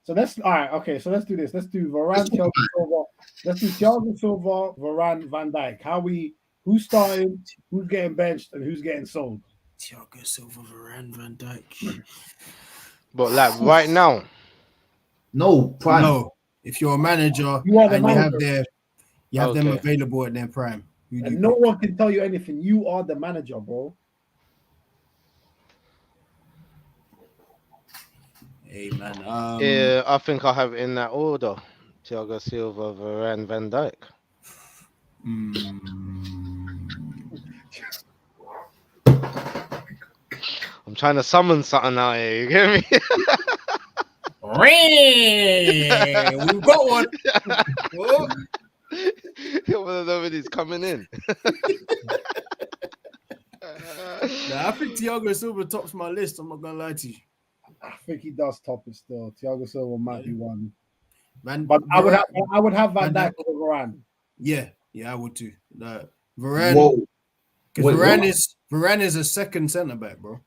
So let's So let's do this. Let's do Varane, Thiago Silva. Let's do Thiago Silva, Varane, Van Dijk. Who's starting? Who's getting benched, and who's getting sold? Thiago Silva, Varane, Van Dijk. But like right now, no prime. No, if you're a manager you have them available at their prime. And no one can tell you anything. You are the manager, bro. Hey man, yeah, I think I have it in that order: Thiago Silva, Varane, Van Dijk. I'm trying to summon something out here. You get me? We've got one. You want to know when he's coming in? I think Thiago Silva tops my list. I'm not gonna lie to you. I think he does top it still. Thiago Silva might be one. But I would have Van Dijk over Varane. Yeah, I would too. Varane, because Varane is a second centre back, bro.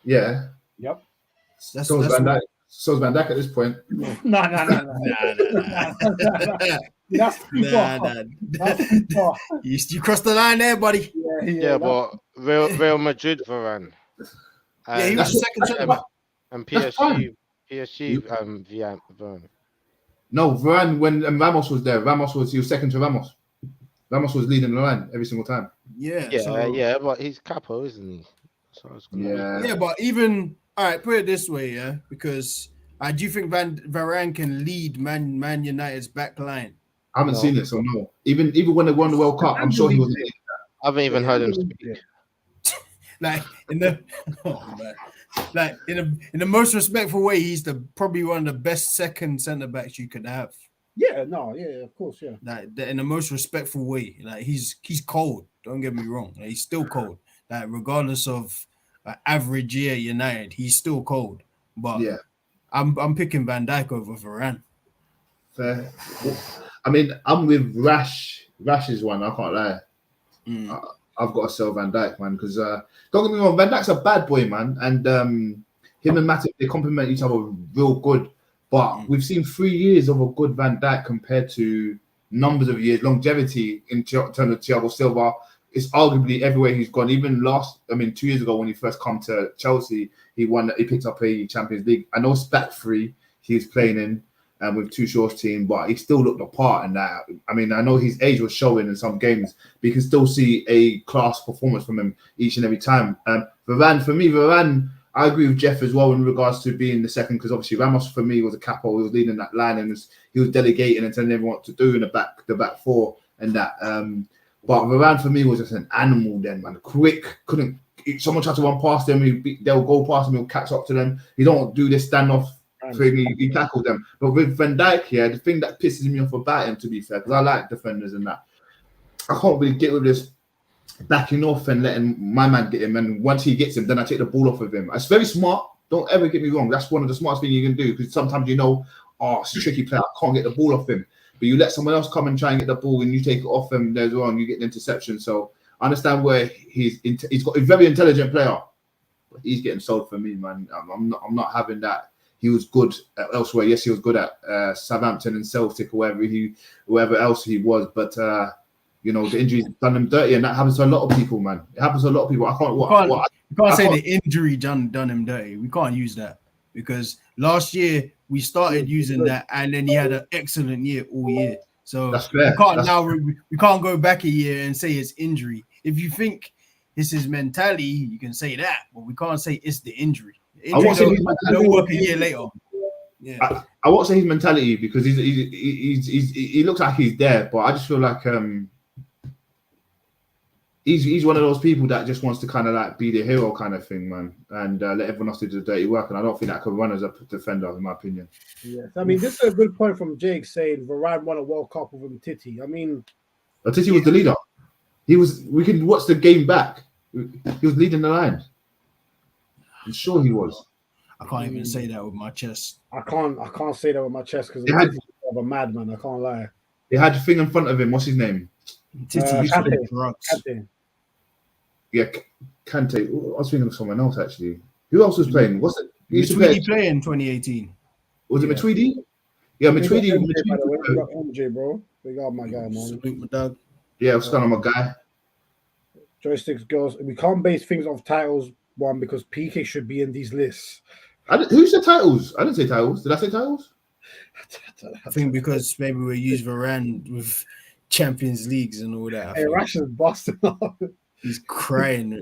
Yeah. Yep. So is Van Dijk at this point. No. That's too far. That's too far. You crossed the line there, buddy. Yeah, but Real Madrid Varane. Yeah, he was a second centre back. And PSG Varane. No, Varane when Ramos was there. He was second to Ramos. Ramos was leading the line every single time. Yeah, but he's capo, isn't he? Yeah, but even all right, put it this way, because do you think Varane can lead Man United's back line? I haven't seen it, so no. Even when they won the World Cup, I'm sure he was. I haven't even heard him speak. Like in the most respectful way, he's probably one of the best second centre backs you could have. Yeah, of course, yeah. Like in the most respectful way, like he's cold. Don't get me wrong, like, he's still cold. Like regardless of average year United, he's still cold. But yeah, I'm picking Van Dijk over Varane. Fair. I mean, I'm with Rash. Rash is one. I can't lie. I've got to sell Van Dijk, man, because don't get me wrong, Van Dijk's a bad boy, man, and him and Matip, they complement each other real good. But we've seen 3 years of a good Van Dijk compared to numbers of years, longevity in terms of Thiago Silva. It's arguably everywhere he's gone. Even 2 years ago when he first come to Chelsea, he picked up a Champions League. I know it's back 3 he was playing in with Tuchel's team, but he still looked the part in that. I mean, I know his age was showing in some games, but you can still see a class performance from him each and every time. Varane, I agree with Jeff as well in regards to being the second, because obviously Ramos for me was a capo. He was leading that line and he was delegating and telling everyone what to do in the back 4. and that. But Varane for me was just an animal then, man. Quick, couldn't. If someone tried to run past him, they'll go past him, he'll catch up to them. He don't do this standoff thing, he tackled them. But with Van Dijk here, the thing that pisses me off about him, to be fair, because I like defenders and that, I can't really get with this backing off and letting my man get him. And once he gets him, then I take the ball off of him. It's very smart. Don't ever get me wrong. That's one of the smartest things you can do, because sometimes it's a tricky player. I can't get the ball off him. But you let someone else come and try and get the ball and you take it off him, there's wrong, you get the interception. So I understand where he's got a very intelligent player. But he's getting sold for me, man. I'm not having that. He was good elsewhere. Yes, he was good at Southampton and Celtic or wherever else he was. But the injury's done him dirty, and that happens to a lot of people, man. It happens to a lot of people. You can't say the injury done him dirty. We can't use that, because last year we started using that, and then he had an excellent year all year. So that's fair. We can't go back a year and say it's injury. If you think it's his mentality, you can say that, but we can't say it's the injury. They'll work a year later. Yeah, I won't say his mentality, because he looks like he's there, but I just feel like he's one of those people that just wants to kind of like be the hero kind of thing, man, and let everyone else do the dirty work. And I don't think that could run as a defender, in my opinion. Yes, I mean, this is a good point from Jake saying Varane won a World Cup with Titi. I mean, Titi was the leader. We can watch the game back. He was leading the line. I'm sure he was. I can't even say that with my chest. I can't say that with my chest, because I'm a madman. I can't lie. They had the thing in front of him. What's his name? Kante. Yeah, Kante. I was thinking of someone else actually. Who else was playing? What's it? Matuidi play in 2018. Was it Matuidi? Yeah, Matuidi. MJ, bro. We got my guy, man. Salute my dog. Yeah, what's going on, my guy? Joysticks, girls. We can't base things off titles, one, because PK should be in these lists. Who said titles? I didn't say titles. Did I say titles? I think because maybe we use Varane with Champions Leagues and all that. Hey, Rash is busting up. He's crying.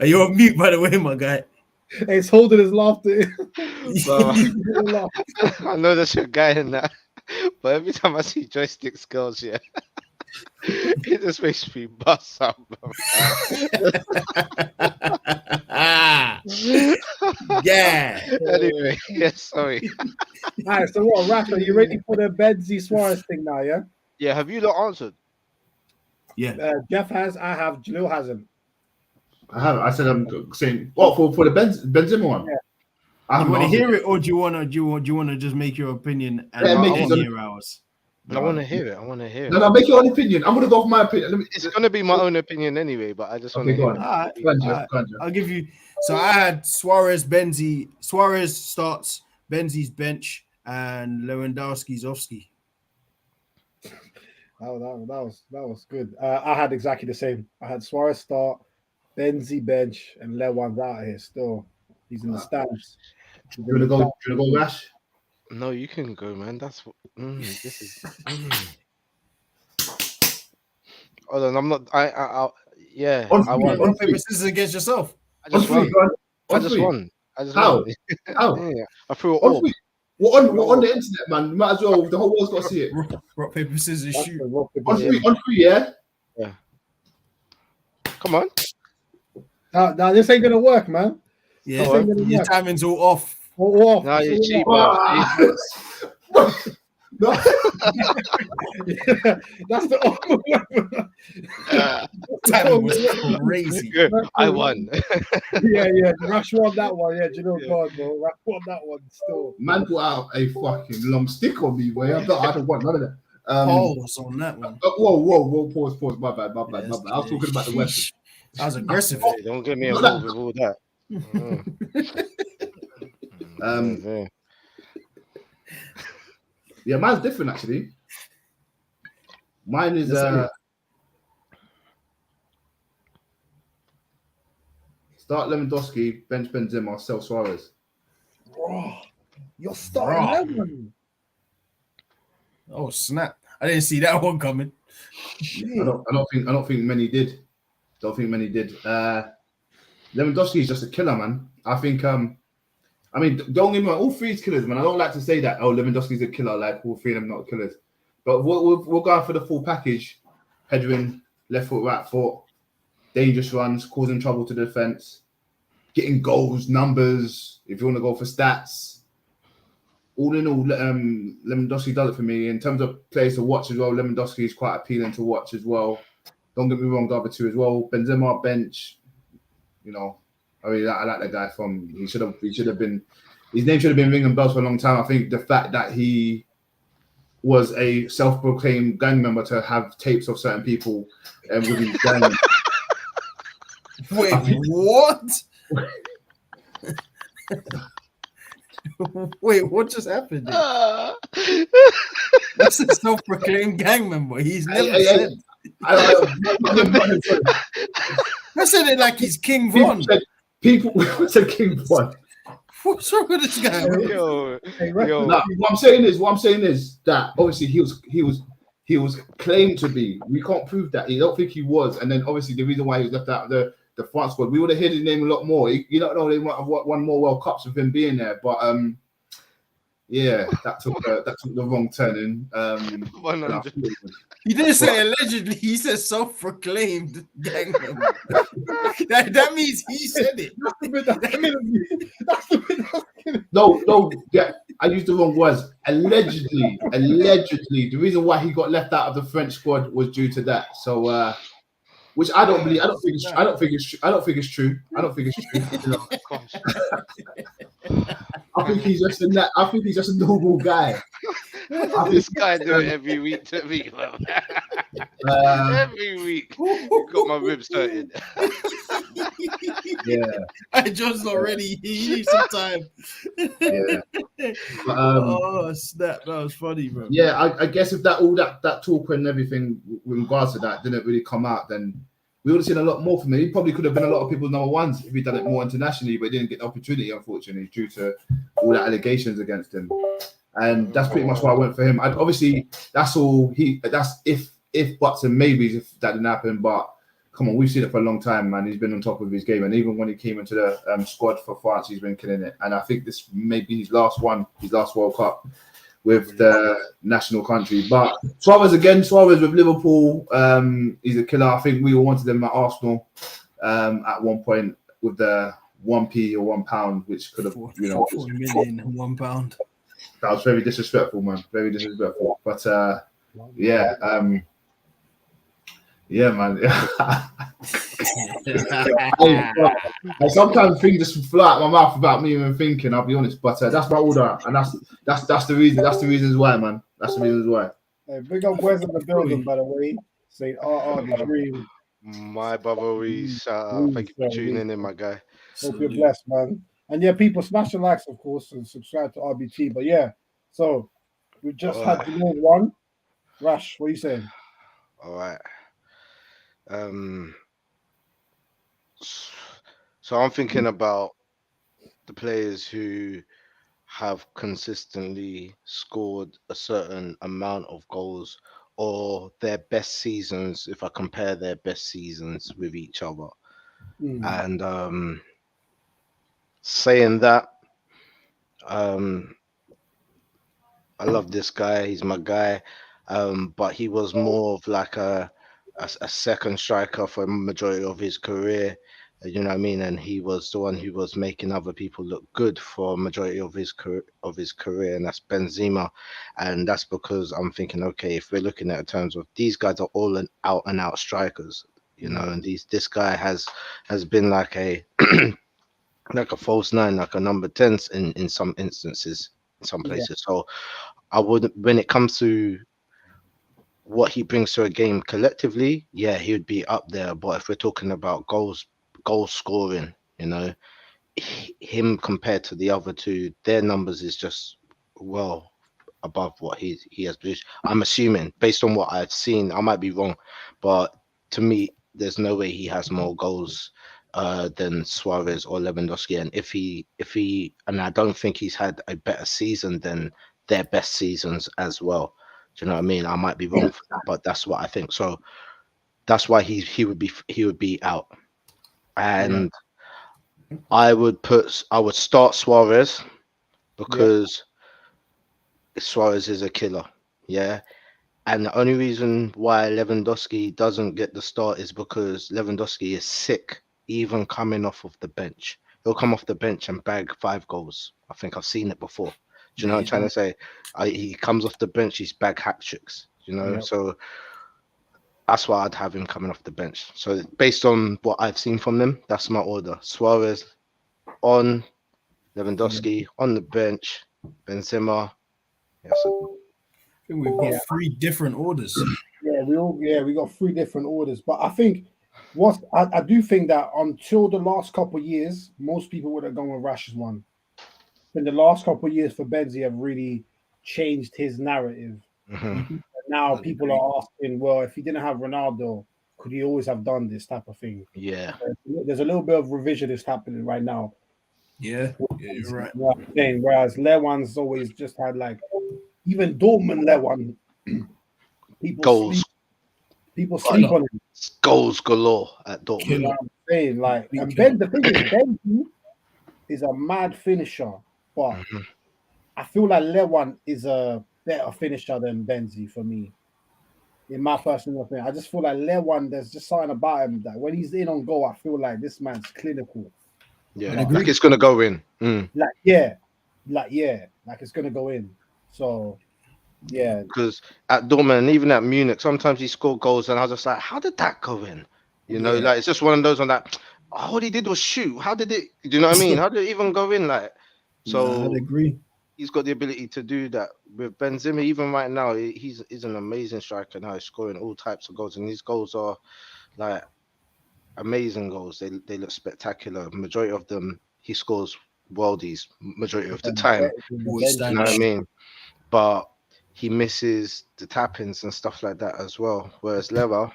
Are you on mute, by the way, my guy? Hey, he's holding his laughter. I know there's a guy in that, but every time I see Joysticks girls, yeah, it just makes me bust up. Yeah. Anyway, yeah, sorry. All right, so what, Rash, are you ready for the Benzema Suarez thing now, yeah? Yeah, have you not answered? Yeah. Jeff has, I have, Jalil hasn't. I have. I said I'm saying for the Benzema one. Yeah. I want to hear it, or do you want to just make your opinion and hear ours? I want to hear it. I want to hear it. No, make your own opinion. I'm gonna go off my opinion. It's gonna be my own opinion anyway, but I just want to hear it. All right. I'll give you. So I had Suarez starts, Benzi's bench, and Lewandowski's Offski. That was good. I had exactly the same. I had Suarez start, Benzi bench, and Lewan's out here still. He's in the stands. Do you want to go, Rash? No, you can go, man. That's what this is. Hold on, I'm not. I One paper scissors against yourself. I just won. How? Yeah, I threw it all. We're on the internet, man. Might as well. The whole world's got to see it. Rock, paper, scissors, shoot. On three, yeah. Yeah. Come on. Now this ain't gonna work, man. Yeah, your timing's all off. All off. No, you're cheap. No. That's the awkward weapon. Timing was crazy. Good. I won. Yeah. Rush won that one. Yeah, do you know God, bro? Rush won that one still. Man put out a fucking long stick on me, boy. I don't want none of that. Pause on that one. Whoa, pause. My bad. I was talking about the weapon. That was aggressive. Hey, don't get me involved with all that. Yeah, mine's different actually. Mine is start Lewandowski, bench Benzema, sell Suarez. Bro, you're starting 11. Oh snap! I didn't see that one coming. I don't think many did. Lewandowski is just a killer, man. I think I mean, don't get me wrong, all three is killers, man. I don't like to say that, Lewandowski's a killer, like all three of them not killers. But we're going for the full package. Headering, left foot, right foot, dangerous runs, causing trouble to the defence, getting goals, numbers, if you want to go for stats. All in all, Lewandowski does it for me. In terms of players to watch as well, Lewandowski is quite appealing to watch as well. Don't get me wrong, the other two as well. Benzema, bench, you know, I like that guy he should have been, his name should have been ringing bells for a long time. I think the fact that he was a self-proclaimed gang member to have tapes of certain people with his gang. Wait, what? Wait, what just happened? That's a self-proclaimed gang member. He's never said. I said it like he's King Von. People said King Von. What's wrong with this guy? Yo. No, what I'm saying is that obviously he was claimed to be. We can't prove that. I don't think he was. And then obviously the reason why he was left out of the France squad, we would have heard his name a lot more. You don't know, they might have won more World Cups with him being there. But yeah, that took the wrong turning. 100. He didn't say allegedly. He said self-proclaimed gang member. that means he said it. No, yeah, I used the wrong words. Allegedly, the reason why he got left out of the French squad was due to that. So, which I don't believe. I don't think it's true. You know? I think he's just a normal guy. This guy do it every week to me, bro. Every week. Got my ribs hurting. Yeah. I just already. He needs some time. Yeah. But, oh snap! That was funny, bro. Yeah, I guess if that talk and everything with regards to that didn't really come out, then we would have seen a lot more from him. He probably could have been a lot of people's number ones if he'd done it more internationally, but he didn't get the opportunity, unfortunately, due to all the allegations against him. And that's pretty much why I went for him. Obviously, that's all that's if buts and maybes if that didn't happen. But come on, we've seen it for a long time, man. He's been on top of his game, and even when he came into the squad for France, he's been killing it. And I think this may be his last World Cup with the national country. But Suarez with Liverpool, he's a killer. I think we all wanted him at Arsenal at one point with the 1p or £1, which could have, you know, 4 million, £1. That was very disrespectful, man. Very disrespectful. But yeah, man. I sometimes things just fly out my mouth without me even thinking. I'll be honest, but that's my order, and that's the reason. That's the reasons why, man. That's the reasons why. Hey, big up Wes in the building, by the way. Say the dream. My brother, we shout out. Thank you for tuning in, my guy. Hope you're blessed, man. And yeah, people smash the likes, of course, and subscribe to RBT. But yeah, so we just had to know one. Rash, what are you saying? All right. So I'm thinking about the players who have consistently scored a certain amount of goals or their best seasons, if I compare their best seasons with each other. And saying that, I love this guy. He's my guy. But he was more of like a second striker for a majority of his career. You know what I mean? And he was the one who was making other people look good for a majority of his career, and that's Benzema. And that's because I'm thinking, okay, if we're looking at it in terms of these guys are all out and out strikers, you know, and this guy has been like a like a false nine, like a number 10 in some instances, in some places. Yeah. So I would, when it comes to what he brings to a game collectively, yeah, he would be up there. But if we're talking about goal scoring, you know, him compared to the other two, their numbers is just well above what he has produced. I'm assuming, based on what I've seen, I might be wrong, but to me, there's no way he has more goals than Suarez or Lewandowski. And if he, and I don't think he's had a better season than their best seasons as well. Do you know what I mean? I might be wrong, but that's what I think. So that's why he would be out. And I would start Suarez because Suarez is a killer. Yeah. And the only reason why Lewandowski doesn't get the start is because Lewandowski is sick, even coming off of the bench. He'll come off the bench and bag 5 goals. I think I've seen it before. Do you know what I'm trying to say? He comes off the bench, he's bag hat tricks. You know, so that's why I'd have him coming off the bench. So based on what I've seen from them, that's my order. Suarez on, Lewandowski on the bench, Benzema. Yeah, so I think we've got 3 different orders. We got 3 different orders. But I think I do think that until the last couple of years, most people would have gone with Rash's one. In the last couple of years for Benzi have really changed his narrative. Now people are asking, well, if he didn't have Ronaldo, could he always have done this type of thing? Yeah. There's a little bit of revisionist happening right now. Yeah, you're right. Whereas Lewan's always just had like, even Dortmund Lewan, people sleep on him. Goals galore at Dortmund. You know what I'm saying? Like, and Ben, the thing is, Benzi is a mad finisher, but I feel like Lewan is a better finisher than Benzi for me. In my personal opinion, I just feel like Lewan, there's just something about him that when he's in on goal, I feel like this man's clinical. Yeah, like it's gonna go in. Like it's gonna go in. So yeah, because at Dortmund and even at Munich, sometimes he scored goals, and I was just like, how did that go in? You know, like it's just one of those on that. All he did was shoot. How did it? Do you know what I mean? How did it even go in? Like, so I'd agree. He's got the ability to do that with Benzema. Even right now, he's an amazing striker now. He's scoring all types of goals, and these goals are like amazing goals. They look spectacular. Majority of them, he scores worldies. Majority of the time, you know what I mean? But he misses the tap-ins and stuff like that as well. Whereas Lewa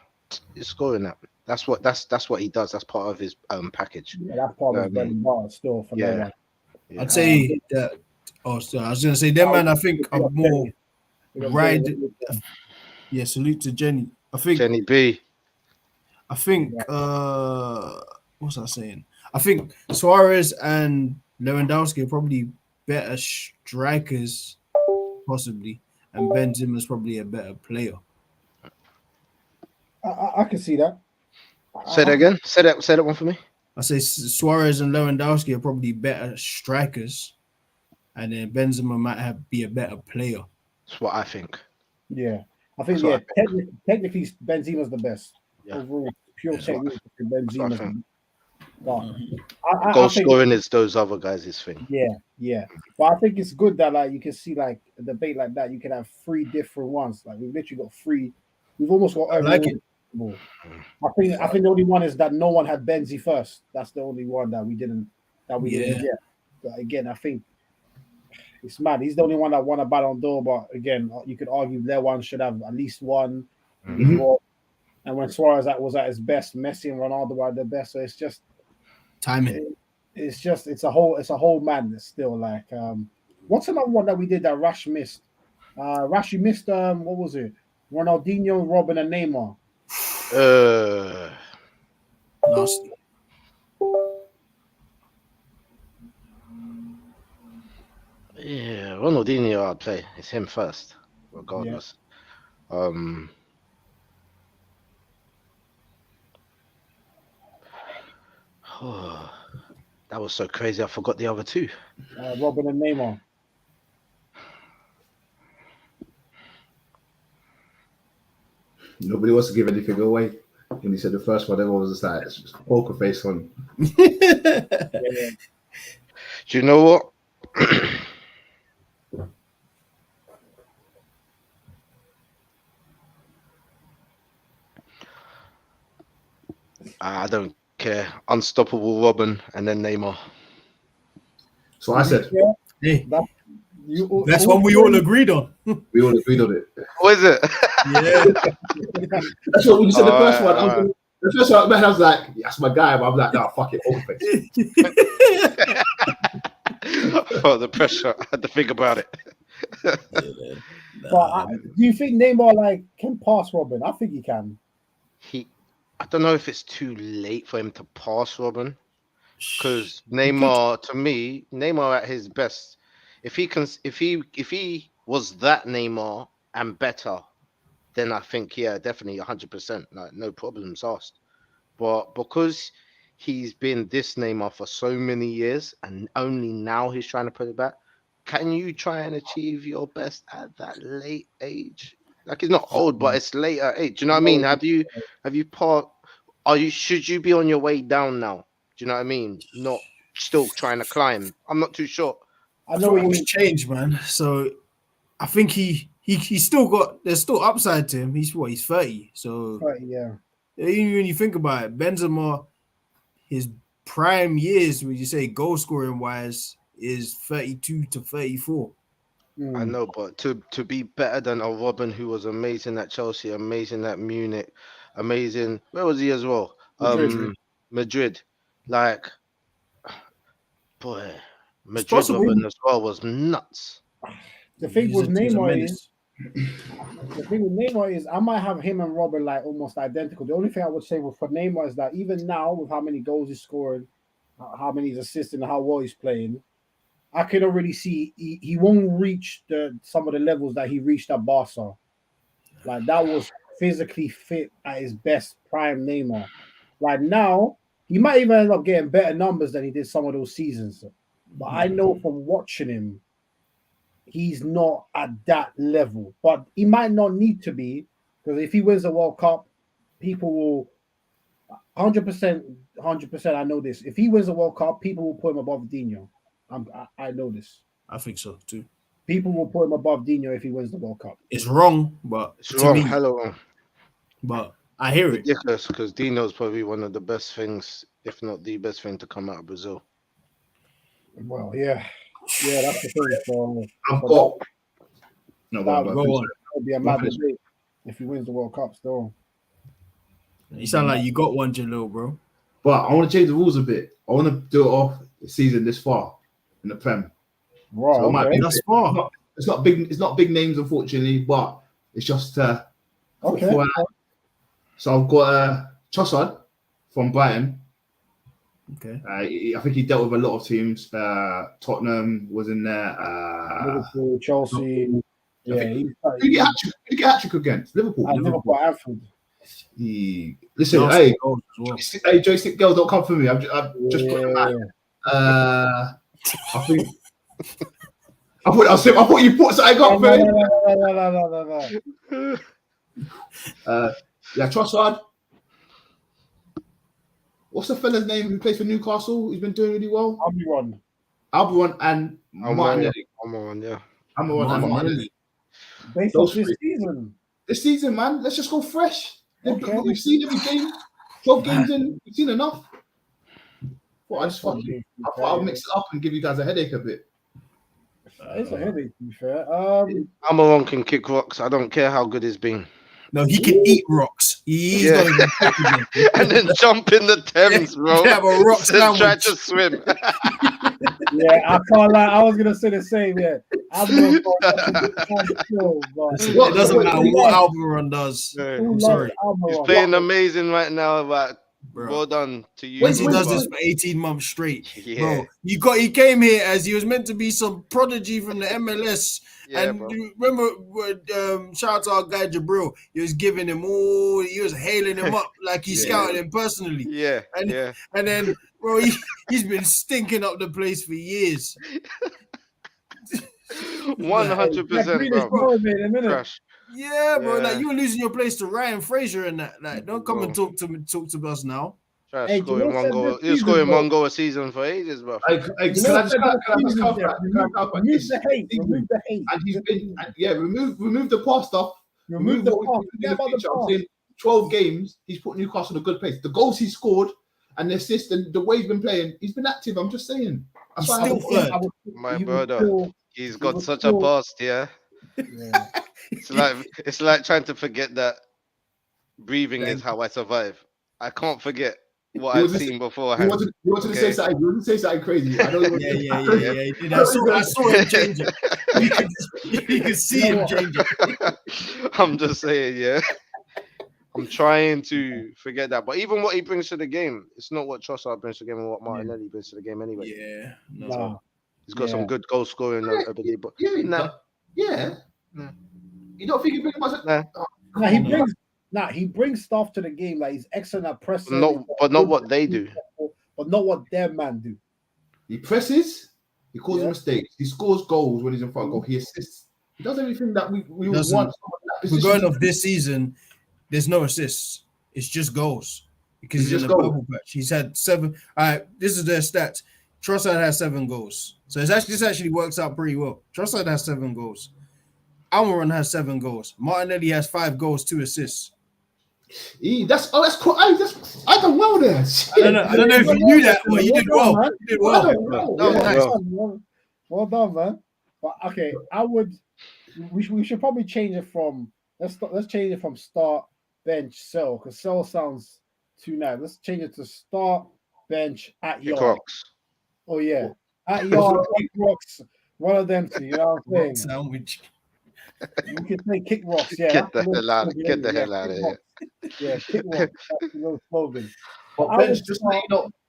is scoring that. That's what he does. That's part of his package. Yeah, that's part of his bread and butter still for Lewa. I'd say that. Oh, so I was gonna say that man. I think I'm more right. Yeah, salute to Jenny. I think Jenny B. I think what's I saying? I think Suarez and Lewandowski are probably better strikers, possibly, and Benzema is probably a better player. I can see that. Say that again. Say that one for me. I say Suarez and Lewandowski are probably better strikers, and then Benzema might be a better player. That's what I think. Yeah, I think technically Benzema's the best overall. Pure technique, Benzema's the best. But goal scoring is those other guys' thing. Yeah. But I think it's good that like you can see like a debate like that. You can have 3 different ones. Like we've literally got 3. We've almost got every. Like it. I think the only one is that no one had Benzi first. That's the only one that we didn't get. But again, I think it's mad. He's the only one that won a Ballon d'Or. But again, you could argue Lewan should have at least one. And when Suarez was at his best, Messi and Ronaldo were at their best. So it's just timing. It's a whole madness still. Like what's another one that we did that Rash missed? Rash, you missed what was it? Ronaldinho, Robin, and Neymar. Nasty. Yeah, Ronaldinho, I'll play. It's him first, regardless. Yeah. That was so crazy. I forgot the other 2. Robin and Neymar. Nobody wants to give anything away. When he said the first one, everyone was just like, it's just poker face on. Do you know what? I don't care. Unstoppable Robin and then Neymar. So I said, that's one we all agreed on. We all agreed on it. What is it? Yeah. That's what when you said the first one. The first one, man, I was like, that's my guy. But I'm like, no, fuck it, poker face. Oh, the pressure. I had to think about it. But do you think Neymar can pass Robin? I think he can. I don't know if it's too late for him to pass Robin, Because Neymar, to me, Neymar at his best, if he was that Neymar and better, then I think definitely 100%, like no problems asked. But because he's been this Neymar for so many years and only now he's trying to put it back, can you try and achieve your best at that late age? Like he's not old, but it's later age. Do you know what I mean? Have you should you be on your way down now? Do you know what I mean? Not still trying to climb. I'm not too sure. I know what you changed, man. So I think he's still got there's still upside to him. He's 30. So 30, yeah. Even when you think about it, Benzema, his prime years, would you say goal scoring wise, is 32 to 34. I know, but to be better than a Robin who was amazing at Chelsea, amazing at Munich, amazing. Where was he as well? Madrid. Like, boy, Madrid Robin as well was nuts. The thing with Neymar is, I might have him and Robin like almost identical. The only thing I would say for Neymar is that even now, with how many goals he's scoring, how many he's assisting, how well he's playing, I can already see he won't reach some of the levels that he reached at Barca. Like that was physically fit at his best prime Neymar. Like now, he might even end up getting better numbers than he did some of those seasons. But I know from watching him, he's not at that level. But he might not need to be, because if he wins the World Cup, people will 100%. I know this. If he wins the World Cup, people will put him above Dino. I know this. I think so too. People will put him above Dino if he wins the World Cup. It's wrong, but it's wrong. Hello, wrong. But I hear it. Ridiculous, because Dino's probably one of the best things, if not the best thing, to come out of Brazil. Well, yeah, that's the thing. So that'll be a mad debate if he wins the World Cup. Still, you sound like you got one, Jalil, bro. But I want to change the rules a bit. I want to do it off the season this far in the Prem. Right, so that's far. It's not big names, unfortunately, but it's just okay. So I've got Trossard from Brighton. Okay. I think he dealt with a lot of teams. Tottenham was in there. Liverpool, Chelsea. Who did he get hat-trick against? Liverpool. Liverpool, Anfield. Listen, hey, joystick girls, don't come for me. I'm just putting them out. I think. I thought you put something up, man. No. Trossard. What's the fella's name who plays for Newcastle? He's been doing really well. Almiron and Martinelli. Martinelli. Based off this season. This season, man. Let's just go fresh. Okay. We've seen every game. 12 games in. We've seen enough. I thought I'll mix it up and give you guys a headache a bit. It's a headache, to be fair. Almiron can kick rocks. I don't care how good he's been. No, he can eat rocks. He's and then jump in the Thames, bro. Have a rock sandwich. Try to swim. I can't lie. I was gonna say the same. Yeah, it doesn't matter what Almiron does. I'm sorry. He's playing amazing right now, but well done to you. He does this for 18 months straight, bro. He came here as he was meant to be some prodigy from the MLS. You remember, shout out to our guy Jabril. He was giving him he was hailing him up like he scouted him personally. And then, bro, he's been stinking up the place for years. 100%, bro. Crash. Yeah, bro. Like you were losing your place to Ryan Fraser and that. Like, don't come and talk to us now. Scoring one goal. You're scoring one goal a season for ages, bro. Remove the hate. And he's been, remove the past stuff. Remove the past. 12 games, he's put Newcastle in a good place. The goals he scored and the assist and the way he's been playing, he's been active. I'm just saying. He's still third. My brother, he's got such a past, It's like trying to forget that breathing is how I survive. I can't forget what I've seen beforehand. You wanted to say something. You wanted to say something crazy. I don't know. Yeah. I saw him change it. You can see him change it. I'm just saying, I'm trying to forget that. But even what he brings to the game, it's not what Trossard brings to the game and what Martinelli brings to the game anyway. Yeah. No. Nah. He's got some good goal scoring ability, but You don't think he brings much? He brings stuff to the game. Like he's excellent at pressing. not what they do. But not what their man do. He presses. He causes mistakes. He scores goals when he's in front of goal. He assists. He does everything that we want. We're going off this season. There's no assists. It's just goals because he's in the purple patch. He's had 7. All right, this is their stats. Trossard has 7 goals. So this actually works out pretty well. Trossard has 7 goals. Almiron has 7 goals. Martinelli has 5 goals, 2 assists. That's cool. I done well there. I don't know if you knew that, but you did well. You did well. Well done, man. But okay, we should probably change it from let's change it from start, bench, sell, because sell sounds too nice. Let's change it to start, bench, at yard. Oh yeah. At yard, kick rocks. One of them two, you know what I'm saying? Sandwich. You can say kick rocks, yeah. Get the hell out of here. Yeah, kick rocks. That's the little slogan. But bench,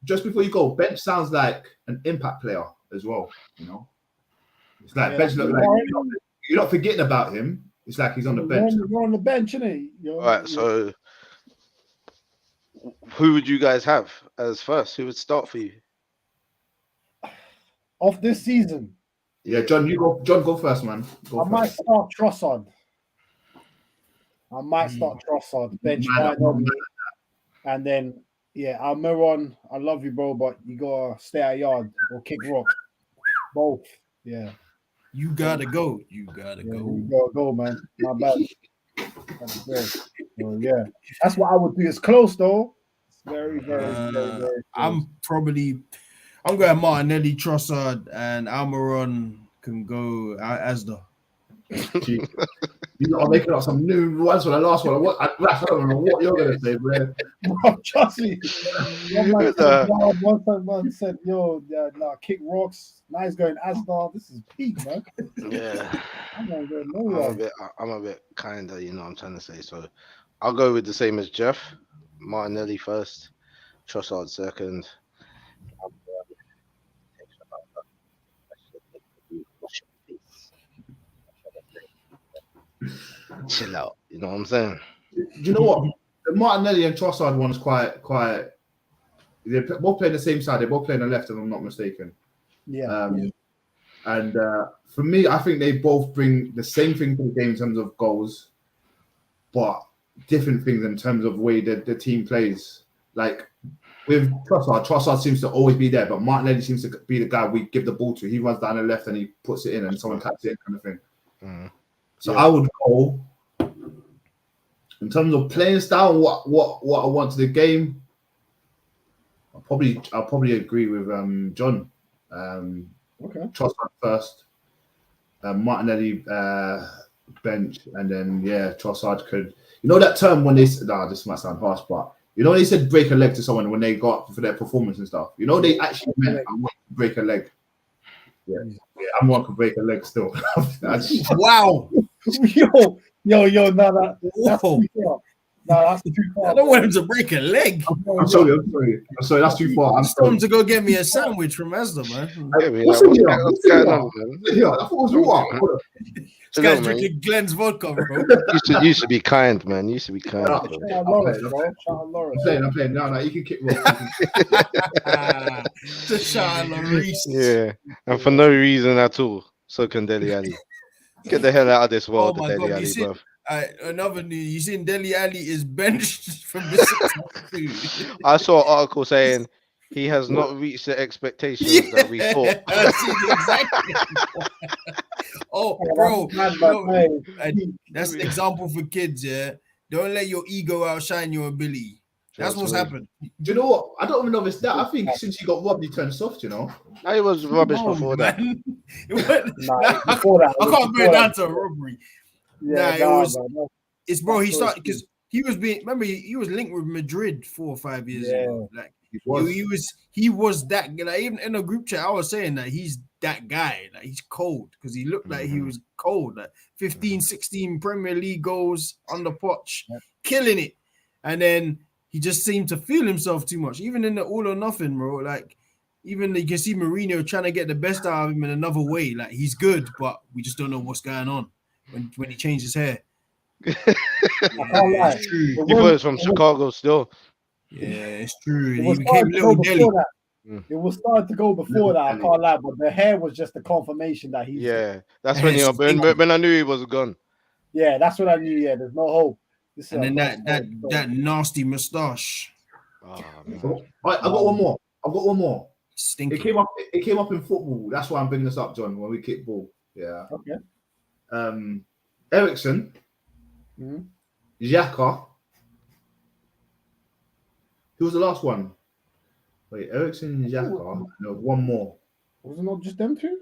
just before you go, bench sounds like an impact player as well, you know. It's like bench look like you're not forgetting about him. It's like he's on the bench. You're on the bench, isn't he? All right, so who would you guys have as first? Who would start for you? Of this season. Yeah, John, go first, man. Might start Trossard. Bench Martinelli. And then, Almiron, I love you, bro, but you gotta stay at yard or kick rock. Both. Yeah. You gotta go. You gotta go, man. My bad. So, yeah. That's what I would do. It's close, though. It's very, very, very, very close. I'm going Martinelli, Trossard, and Almiron can go Asda. You are making up some new ones for the last one. I don't know what you're gonna say, bro. Trust me. One said, kick rocks. Now he's going Asda. This is peak, man. Yeah. I'm a bit kinder, you know what I'm trying to say. So I'll go with the same as Jeff. Martinelli first, Trossard second. Chill out, you know what I'm saying? Do you know what? The Martinelli and Trossard one is quite. They're both playing the same side. They're both playing the left, if I'm not mistaken. Yeah. And for me, I think they both bring the same thing to the game in terms of goals, but different things in terms of way that the team plays. Like with Trossard seems to always be there, but Martinelli seems to be the guy we give the ball to. He runs down the left and he puts it in, and someone taps it in, kind of thing. So I would go in terms of playing style. What I want to the game. I'll probably agree with John. Okay. Trossard first, Martinelli bench, and then Trossard could. You know that term when they this might sound harsh, but you know they said break a leg to someone when they got for their performance and stuff. You know they actually meant I want to break a leg. Yeah, I'm one to break a leg still. Wow. Yo, that's too far. That's too far. I don't want him to break a leg. I'm sorry. That's too far. I'm starting to go get me a sandwich from Asda, man. What's going on, man? Yeah, I thought it was water. This guy's drinking Glenn's vodka, bro. Used to be kind, man. Used to be kind. Shout out Lawrence. I'm playing. No, you can kick rock. Just shout out Lawrence. Yeah, and for no reason at all. So can Dele Alli. Get the hell out of this world, Dele Alli, bro. Another news. You seen Dele Alli is benched from the I saw an article saying he has not reached the expectations that we thought. Exactly. Bro, that's an example for kids. Yeah, don't let your ego outshine your ability. That's what's happened. Do you know what? I don't even know if it's that. I think since he got robbed, he turned soft. You know. He was rubbish before that. I can't go down to a robbery. It's bro. He started because he was being. Remember, he was linked with Madrid 4 or 5 years ago. Like he was that. Like, even in a group chat, I was saying that he's that guy. Like he's cold because he looked like he was cold. Like 15, 16 Premier League goals on the potch, killing it. and then he just seemed to feel himself too much. Even in the all or nothing, bro. Like, even you can see Mourinho trying to get the best out of him in another way. Like, he's good, but we just don't know what's going on when he changed his hair. I can't lie. It's true. You boys from Chicago still. Yeah, it's true. It He was became starting to go Little Delhi. before that. It was starting to go before that. I Delhi. can't lie, but the hair was just the confirmation that he's. Yeah, that's when when I knew he was gone. Yeah, that's what I knew. Yeah, there's no hope. And then that nasty moustache. Oh, man. Right, I got one more. Stinky. It came up in football. That's why I'm bringing this up, John, when we kick ball. Yeah. Okay. Ericsson, Xhaka. Who was the last one? Wait, Ericsson and Xhaka. No, one more. Was it not just them two?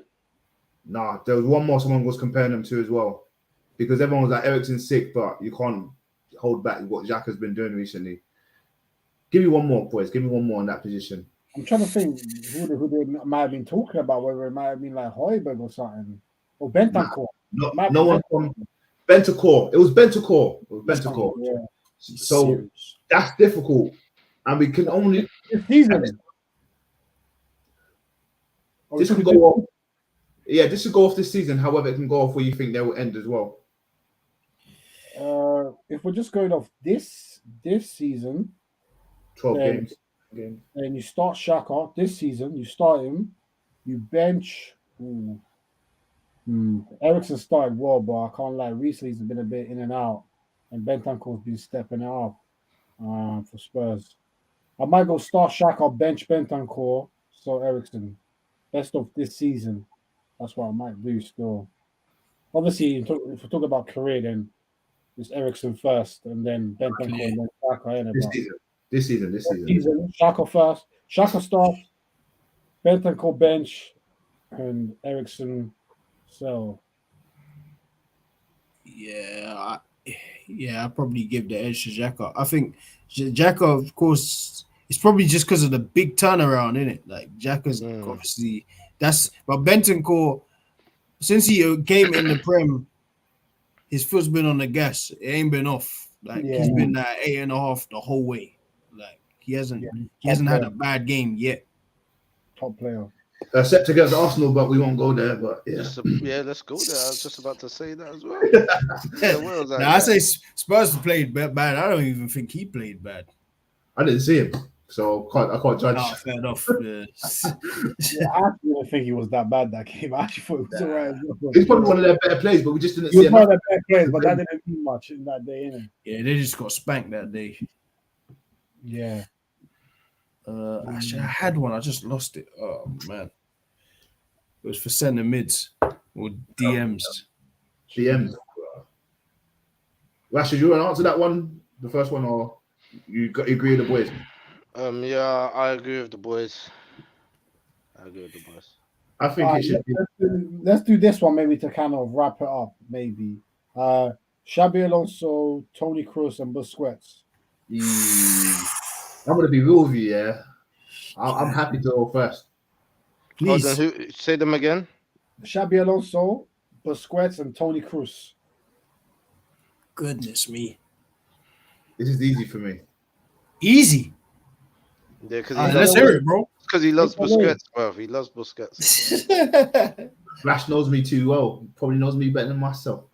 Nah, there was one more someone was comparing them to as well. Because everyone was like, Ericsson's sick, but you can't hold back what Xhaka's been doing recently. Give me one more, boys. Give me one more in that position. I'm trying to think who they might have been talking about, whether it might have been like Højbjerg or something. Or Bentancur. No one from Bentancur. It was Bentancur. Yeah. So that's difficult. And we can only... This season. This can go off. Yeah, this will go off this season. However, it can go off where you think they will end as well. If we're just going off this season, 12 then, games. And you start Xhaka this season, you start him, you bench. Ericsson started well, but I can't lie. Recently, he's been a bit in and out, and Bentancur's been stepping it up for Spurs. I might go start Xhaka, bench Bentancur, so Ericsson. Best of this season. That's what I might do still. Obviously, if we talk about career, then it's Ericsson first, and then Bentancur, and then Xhaka. This season. Xhaka first. Xhaka starts. Bentancur bench, and Ericsson sell. Yeah, I probably give the edge to Xhaka. I think Xhaka, of course, it's probably just because of the big turnaround, isn't it? Like Xhaka's obviously but Bentancur, since he came in the Prem, his foot's been on the gas. It ain't been off. Like he's been at 8.5 the whole way. Like he hasn't had a bad game yet. Top player. Set against Arsenal, but we won't go there. But yeah, let's go there. I was just about to say that as well. I say Spurs played bad. I don't even think he played bad. I didn't see him, so I can't judge. Oh, fair enough. I actually didn't think he was that bad that game. I actually thought it was alright. He's probably one of their better players, but we just didn't see him. One of their better players, but that didn't mean much in that day, innit? Yeah, they just got spanked that day. Yeah. Actually, I had one. I just lost it. Oh man, it was for centre mids or DMs. DMs. Rashid, you want to answer that one, the first one, or you agree with the boys? Yeah, I agree with the boys. I think it should be. Let's do this one maybe to kind of wrap it up. Maybe Xabi Alonso, Toni Kroos, and Busquets. I'm gonna be real with you, yeah. I'm happy to go first. Please. Who say them again? Xabi Alonso, Busquets, and Toni Kroos. Goodness me. This is easy for me. Easy. Yeah, because let's hear it, bro. Because he loves Busquets, bro. He loves Busquets. Rash knows me too well. Probably knows me better than myself.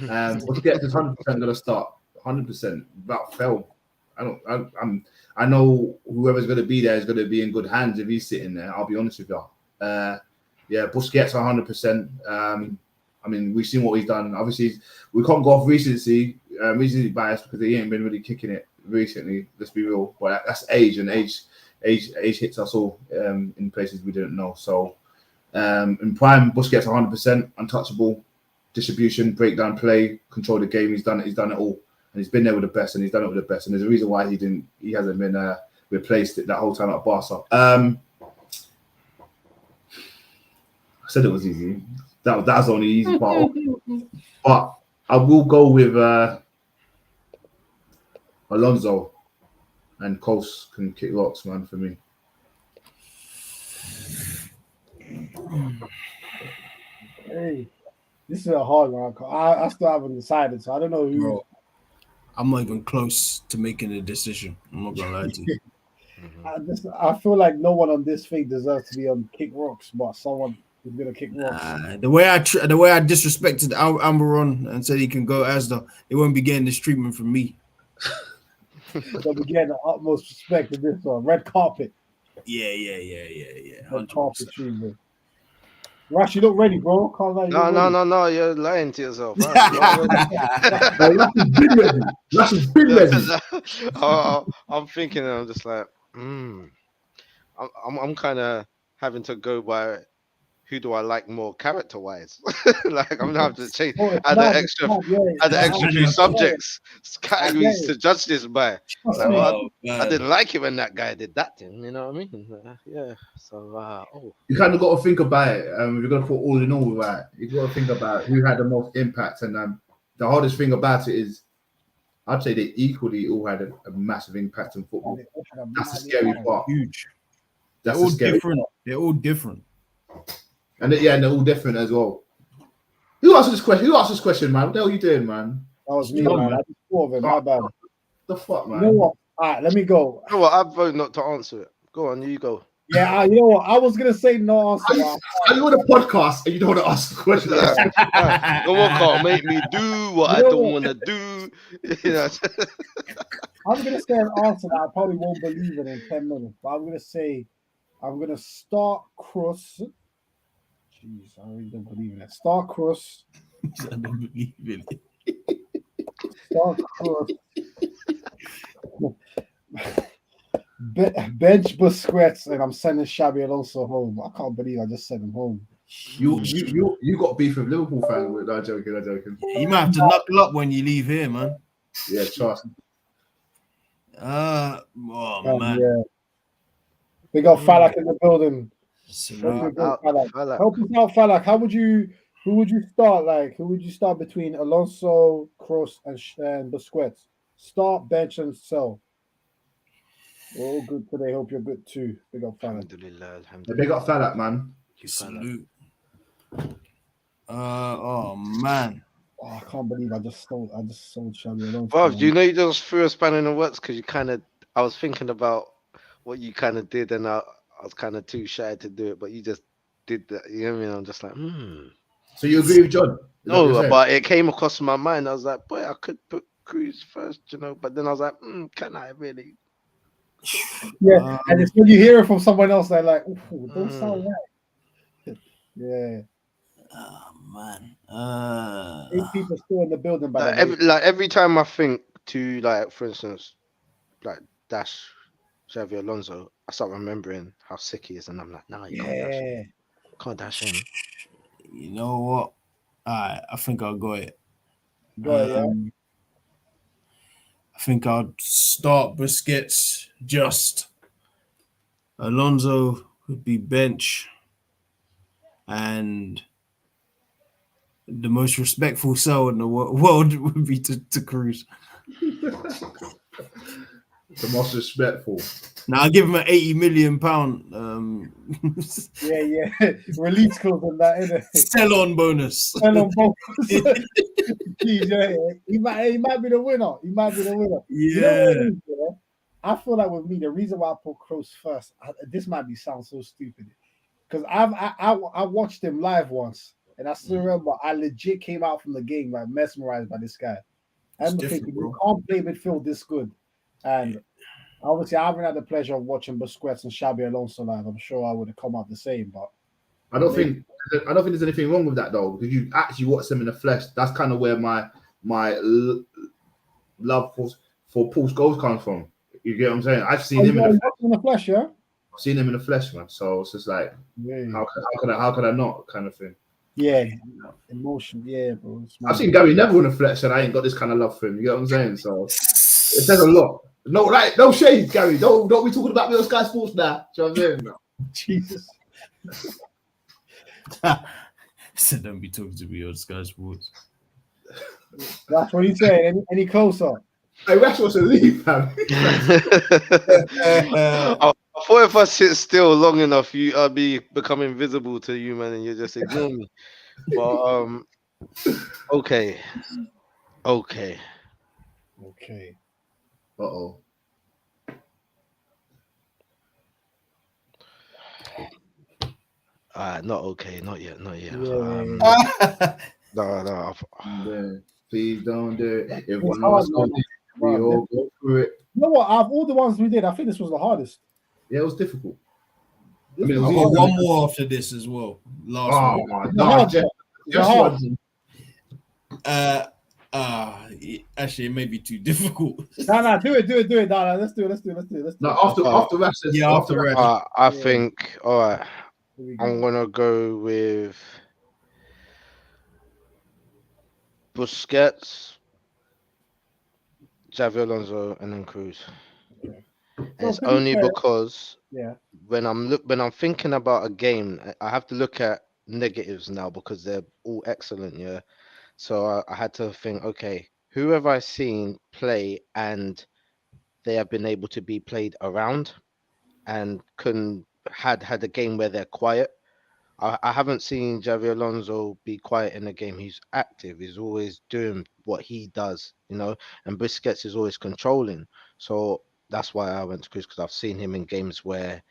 Busquets is 100% gonna start. 100% without fail. I know whoever's going to be there is going to be in good hands if he's sitting there. I'll be honest with you. Busquets 100%. I mean, we've seen what he's done. Obviously, we can't go off recency bias because he ain't been really kicking it recently. Let's be real. But that's age, and age hits us all in places we didn't know. So in prime, Busquets 100%, untouchable, distribution, breakdown play, control the game. He's done it all. And he's been there with the best, and he's done it with the best. And there's a reason why he hasn't been replaced that whole time at Barca. I said it was easy. That was the only easy part. But I will go with Alonso, and Kroos can kick rocks, man, for me. Hey, this is a hard one. I still haven't decided, so I don't know who. Bro, I'm not even close to making a decision. I'm not gonna lie to you. I feel like no one on this thing deserves to be on Kick Rocks, but someone is gonna kick rocks. The way I disrespected Amberon and said he can go Asda, they won't be getting this treatment from me. They'll be getting the utmost respect in this one. Red carpet. Yeah. Red carpet treatment. Rash, you look ready, bro. Can't lie, No. You're lying to yourself. Rash is big ready. I'm thinking. I'm just like, I'm kind of having to go by who do I like more character-wise. Like I'm gonna have to change add the extra few subjects categories to judge this by. Like, I didn't like it when that guy did that thing. You know what I mean? Yeah. So You kind of got to think about it. You're gonna put all in all, right? You got to think about who had the most impact, and the hardest thing about it is, I'd say they equally all had a massive impact on football. That's the scary part. Huge. That's all different. They're all different. And they're all different as well. Who asked this question? Man? What the hell are you doing, man? That was me, man. I just thought of it. My bad. The fuck, man? You know what? All right, let me go. You know what? I vote not to answer it. Go on, you go. Yeah, you know what? I was gonna say no answer. Are you on a podcast and you don't want to ask the question? Go on, can't make me do what I don't want to do. You know. I'm gonna say an answer that I probably won't believe in 10 minutes. But I'm gonna start Cross. Jeez, I really don't believe in it. Star Cross. I don't believe in it. Star Cross. Bench Busquets, and I'm sending Xabi Alonso home. I can't believe I just sent him home. You got beef with Liverpool fans. I'm joking. You might have to knuckle up when you leave here, man. Yeah, trust. Man. Yeah. We got Falak in the building. Help us out, Falak. Who would you start? Like, who would you start between Alonso, Kroos, and Busquets? Start, bench, and sell. We're all good today. Hope you're good too. Big up, Falak. Big up, Falak, man. Salute. Man. Oh, I can't believe I just sold Xabi Alonso. Bob, do you know you just threw a spanner in the works because I was thinking about what you kind of did, and I was kind of too shy to do it, but you just did that. You know what I mean? I'm just like, So you agree with John? No, but it came across my mind. I was like, boy, I could put Cruz first, you know. But then I was like, can I really? Yeah, and it's when you hear it from someone else, they're like, don't sound right. Yeah. Oh man. 8 people still in the building, but every time I think to, like, for instance, like Dash Xavi Alonso, I start remembering how sick he is, and I'm like, nah, you can't dash him. You know what? Alright, I think I'll go it. Yeah. I think I'll start Busquets. Just Alonso would be bench, and the most respectful sell in the world would be to Cruz. The most respectful. Now I'll give him an £80 million. Yeah. Release clause on that, innit? Sell on bonus. Jeez, yeah. He might be the winner. Yeah. You know what, I feel like with me, the reason why I put Kroos first, this might sound so stupid, because I watched him live once, and I still remember I legit came out from the game like mesmerized by this guy. I'm thinking you can't play midfield this good, and obviously I haven't had the pleasure of watching Busquets and Xabi Alonso live. I'm sure I would have come out the same, but I don't think there's anything wrong with that though, because you actually watch them in the flesh. That's kind of where my love for Paul Scholes comes from. You get what I'm saying? I've seen him in the flesh, yeah. I've seen him in the flesh, man. So it's just like, how could I not, kind of thing. Yeah, emotion. Yeah, bro. I've seen Gary Neville in the flesh, and I ain't got this kind of love for him. You get what I'm saying? So it says a lot. No, right? No shade, Gary. Don't be talking about me on Sky Sports now. Do you know what I'm saying? No. Jesus. So don't be talking to me on Sky Sports. That's what he's saying. Any closer? Hey, Rash wants to leave, man. I thought if I sit still long enough, I'll be becoming visible to you, man, and you just ignore me. But okay. Okay. Uh-oh. Not okay. Not yet. Yeah. No. Yeah. Please don't do it. If It's one of hard, us man. got it, we Right, all go through it. You know what? Out of all the ones we did, I think this was the hardest. Yeah, it was difficult. I This mean, it was was I've got easy. one more after this as well. Last Oh one. my It's God, hard, Jeff. it's Just hard. one. Actually, it may be too difficult. No, do it. No, let's do it. No, after Rash says, Yeah, after Rash. I think. All right. Here we I'm go. gonna go with Busquets, Xavi Alonso, and then Cruz. Okay. And So, it's to be only fair- because Yeah. when I'm thinking about a game, I have to look at negatives now because they're all excellent. Yeah. So I had to think, okay, who have I seen play and they have been able to be played around and had a game where they're quiet. I haven't seen Javi Alonso be quiet in the game. He's active. He's always doing what he does, and Busquets is always controlling. So that's why I went to Chris, because I've seen him in games where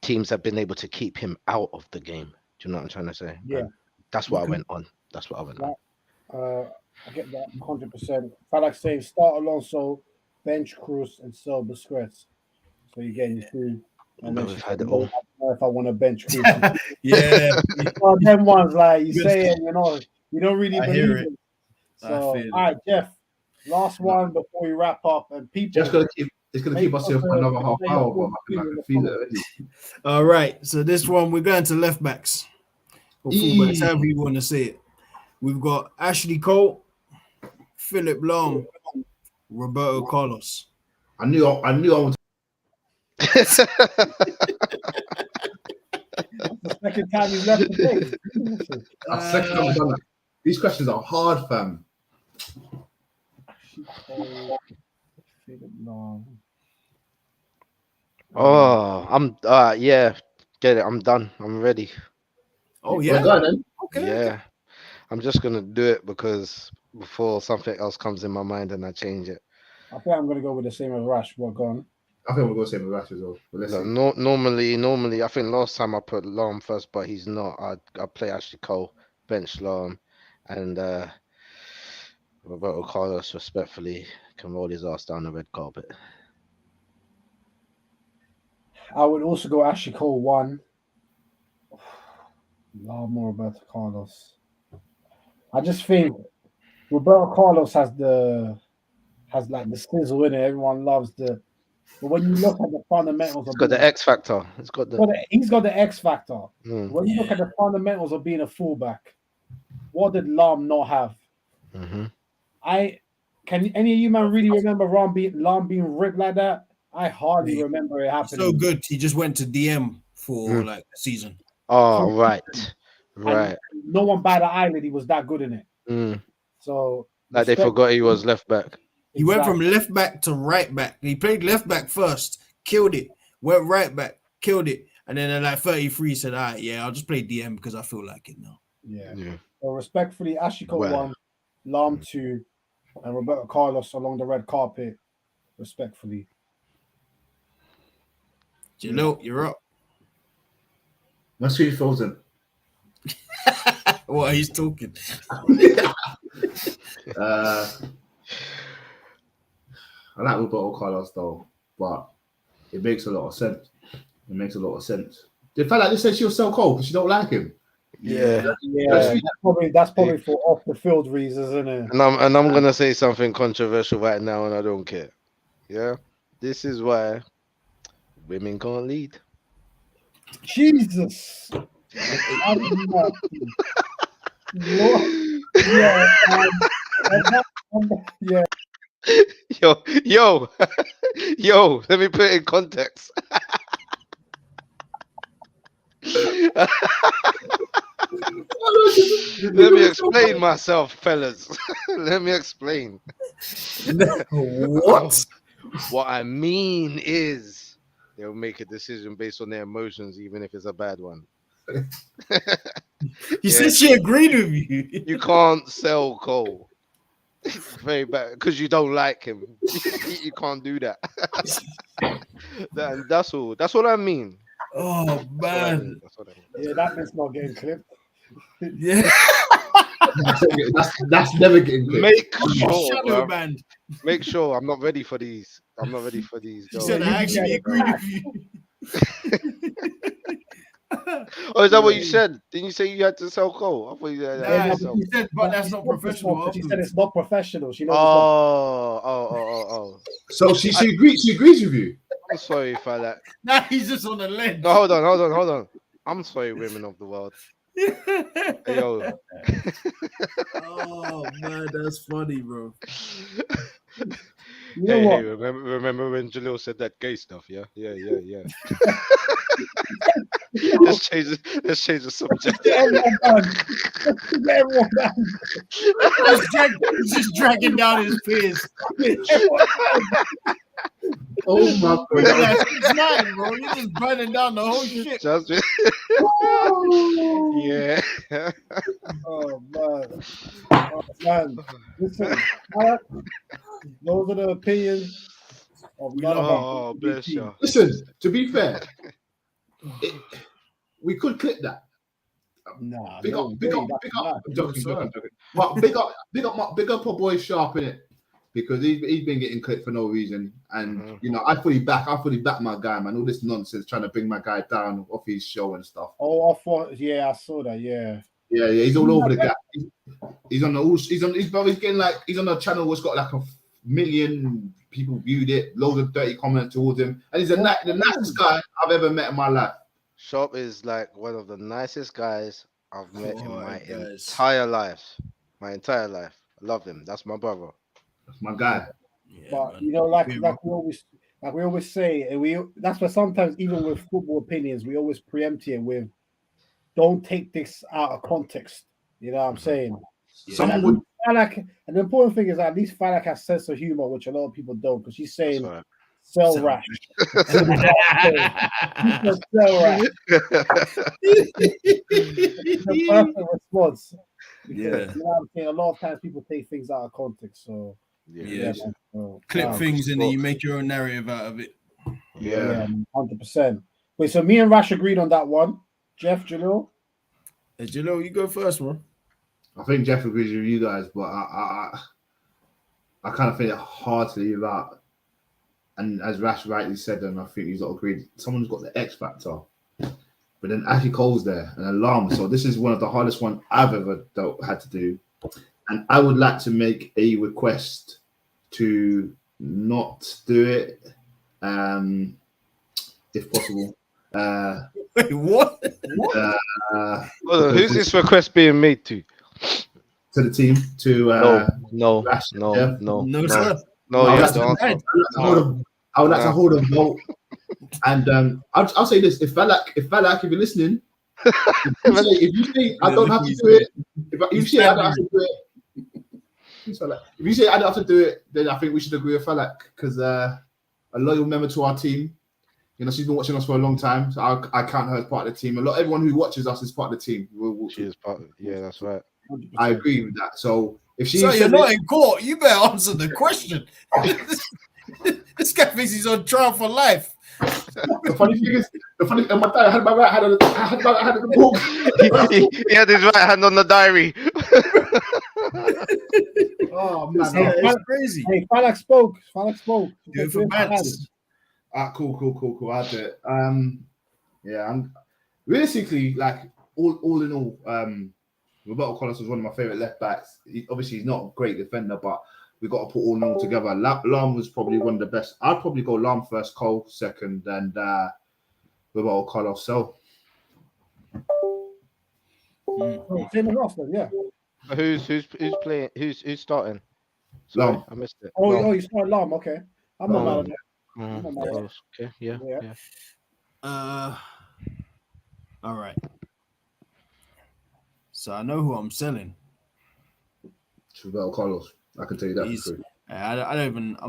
teams have been able to keep him out of the game. Do you know what I'm trying to say? Yeah. And that's what I went on. I get that 100%. If I like saying start Alonso, bench Cruz, and sell Busquets. So you're getting your food. And then But we've she had said, it all. I don't know if I want to bench Cruz. Yeah. Well, them ones like you Good say stuff. it, you don't really I believe hear it. it. I So, all feel it. right, Jeff, last one before we wrap up. And people, Just gonna keep. It's gonna keep us here for another half hour, but I can feel it already. All right. So this one, we're going to left backs. Or fullbacks, however you want to say it. We've got Ashley Cole, Philip Long, Roberto Carlos. I knew I was. That's the second time he's left the game. Second time I've done that. These questions are hard, fam. Oh, I'm yeah, get it. I'm done. I'm ready. Oh, Well, yeah. go on then. Okay. Yeah. I'm just gonna do it because before something else comes in my mind and I change it. I think I'm going to go with the same as Rash. What gone? I think we'll go same with Rash as well. But let's see. Normally, I think last time I put Lahm first, but he's not. I play Ashley Cole, bench Lahm, and Roberto Carlos respectfully can roll his ass down the red carpet. I would also go Ashley Cole 1. Love more Roberto Carlos. I just think Roberto Carlos has like the sizzle in it. Everyone loves but when you look at the fundamentals, It's got the X factor. He's got the X factor. Mm. When you look at the fundamentals of being a fullback, what did Lahm not have? Mm-hmm. Can any of you man really remember Lahm being ripped like that? I hardly remember it happening. So good. He just went to DM for like a season. Oh, right. And no one batted an eyelid. He was that good in it. Mm. So Like they forgot he was left back. He went from left back to right back. He played left back first, killed it. Went right back, killed it. And then at like 33 said, all right, yeah, I'll just play DM because I feel like it now. Yeah. So respectfully, Ashley Cole 1, Lahm 2, and Roberto Carlos along the red carpet, respectfully. Jalil, you're up. My screen frozen. What, he's talking? I like Roberto Carlos though, but it makes a lot of sense. The fella just said she'll sell Cole because she don't like him. Yeah. That's probably for off the field reasons, isn't it? And I'm gonna say something controversial right now, and I don't care. Yeah, this is why women can't lead. Jesus. Yeah. Yo, let me put it in context. Let me explain myself, fellas. Let me explain. What? What I mean is they'll make a decision based on their emotions, even if it's a bad one. He said she agreed with you. You can't sell Cole. Very bad because you don't like him. You can't do that. That's all. That's what I mean. Oh man. That's what I mean. Yeah, that bit's not getting clipped. Yeah. That's never getting clipped. Make sure, Shadow bro. band. Make sure I'm not ready for these. I'm not ready for these. She Don't said worry. I actually agree with you. Oh, is that what you said? Didn't you say you had to sell coal? I thought you had Nah, to sell. she said, but that's not professional. She said it's not professional. She knows Oh. So she agrees with you. I'm sorry if I like. Nah, he's just on the ledge. No, hold on. I'm sorry, women of the world. Hey, yo. Oh man, that's funny, bro. You know what? Hey, remember when Jalil said that gay stuff? Yeah. Let's change the subject. Get everyone done. Get everyone done. He's just dragging down his peers. Oh my god. That's mine, bro. You're just burning down the whole shit. Just yeah. Oh man. Listen, those are the opinions of none of Oh, us. bless you. Listen, to be fair, we could clip that. Nah, Big no up. way, I'm that's joking. mad. But big up our boy Sharp in it, because he's been getting clipped for no reason. And you know, I fully back my guy, man. All this nonsense trying to bring my guy down off his show and stuff. Oh, I thought, yeah, I saw that, yeah. Yeah, he's all over the gap. He's on a channel which got like 1 million people viewed it, loads of dirty comments towards him, and he's the nicest guy I've ever met in my life. Sharp is like one of the nicest guys I've met in my guys. entire life. My entire life. I love him. That's my brother. That's my guy. Yeah, But man. you know, like we always say, and that's why sometimes even with football opinions, we always preempt it with, don't take this out of context. You know what I'm saying? Yeah. Someone would. And the important thing is at least Falak has sense of humor, which a lot of people don't, because she's saying That's right. sell Sell rash. rash. Sell rash. The perfect response. Yeah. You know what I'm saying? A lot of times people take things out of context. So Yeah. man, so, Clip wow. things and then you make your own narrative out of it. Yeah, 100%. Wait, so me and Rash agreed on that one. Jeff, Jalil? Hey, Jalil, you go first, man. I think Jeff agrees with you guys, but I kind of find it hard to leave out. And as Rash rightly said, and I think he's not agreed, someone's got the X factor. But then Ashley Cole's there, an alarm. So this is one of the hardest ones I've ever had to do. And I would like to make a request to not do it, if possible. Wait, what? Who's this request being made to? To the team, to No, Rash, no, Jeff. no. No, sir. No, I you would have to answer. I would like to hold a vote. And I'll say this: if you're listening, if you say I don't have to do it, if you say I don't have to do it, if you say I don't have to do it, then I think we should agree with Falak, because a loyal member to our team. You know, she's been watching us for a long time, so I count her as part of the team. Everyone who watches us is part of the team. She is part of, yeah, that's right. 100%. I agree with that. So if she So said you're not it, in court. You better answer the question. This guy thinks he's on trial for life. the funny thing is, and my dad, I had my right hand on the book. He had his right hand on the diary. Oh man, Yeah, no. it's crazy. Hey, Falak spoke. Do it for bants. Cool. I do it. Yeah, I'm realistically, like, all in all, Roberto Carlos was one of my favorite left backs. Obviously, he's not a great defender, but we got to put all in all together. Lam was probably one of the best. I'd probably go Lam first, Cole second, and Roberto Carlos. So Same as us, then, yeah. Who's playing? Who's starting? Lam. Sorry, I missed it. Oh, you started Lam. Okay, I'm not mad at that. Okay, yeah. All right. So I know who I'm selling. Roberto Carlos. I can tell you that He's- for free. I'm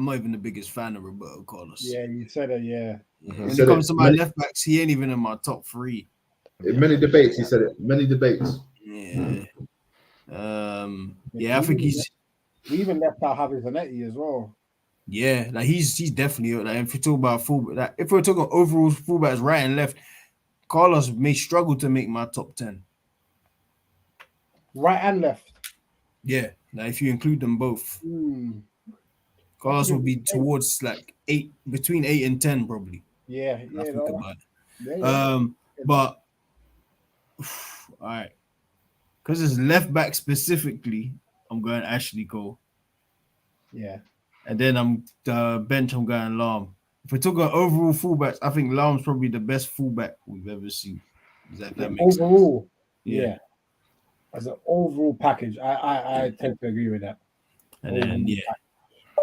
not even the biggest fan of Roberto Carlos. Yeah, you said it. Yeah. When said it comes it. to my left backs, he ain't even in my top 3. In many debates, he said it. Many debates. Yeah. I think We even left out Javi Zanetti as well. Yeah, like he's definitely like if we talk about fullback, like if we're talking overall fullbacks right and left, Carlos may struggle to make my top 10. Right and left. Yeah, like if you include them both, Carlos will be towards like 8, between 8 and 10 probably. Yeah, I think about it. Yeah. But all right, because it's left back specifically, I'm going Ashley Cole. Yeah. And then I'm the bench. I'm going Lam. If we're talking overall fullbacks, I think Lam's probably the best fullback we've ever seen. That makes overall, sense. Yeah. As an overall package, I tend to agree with that. And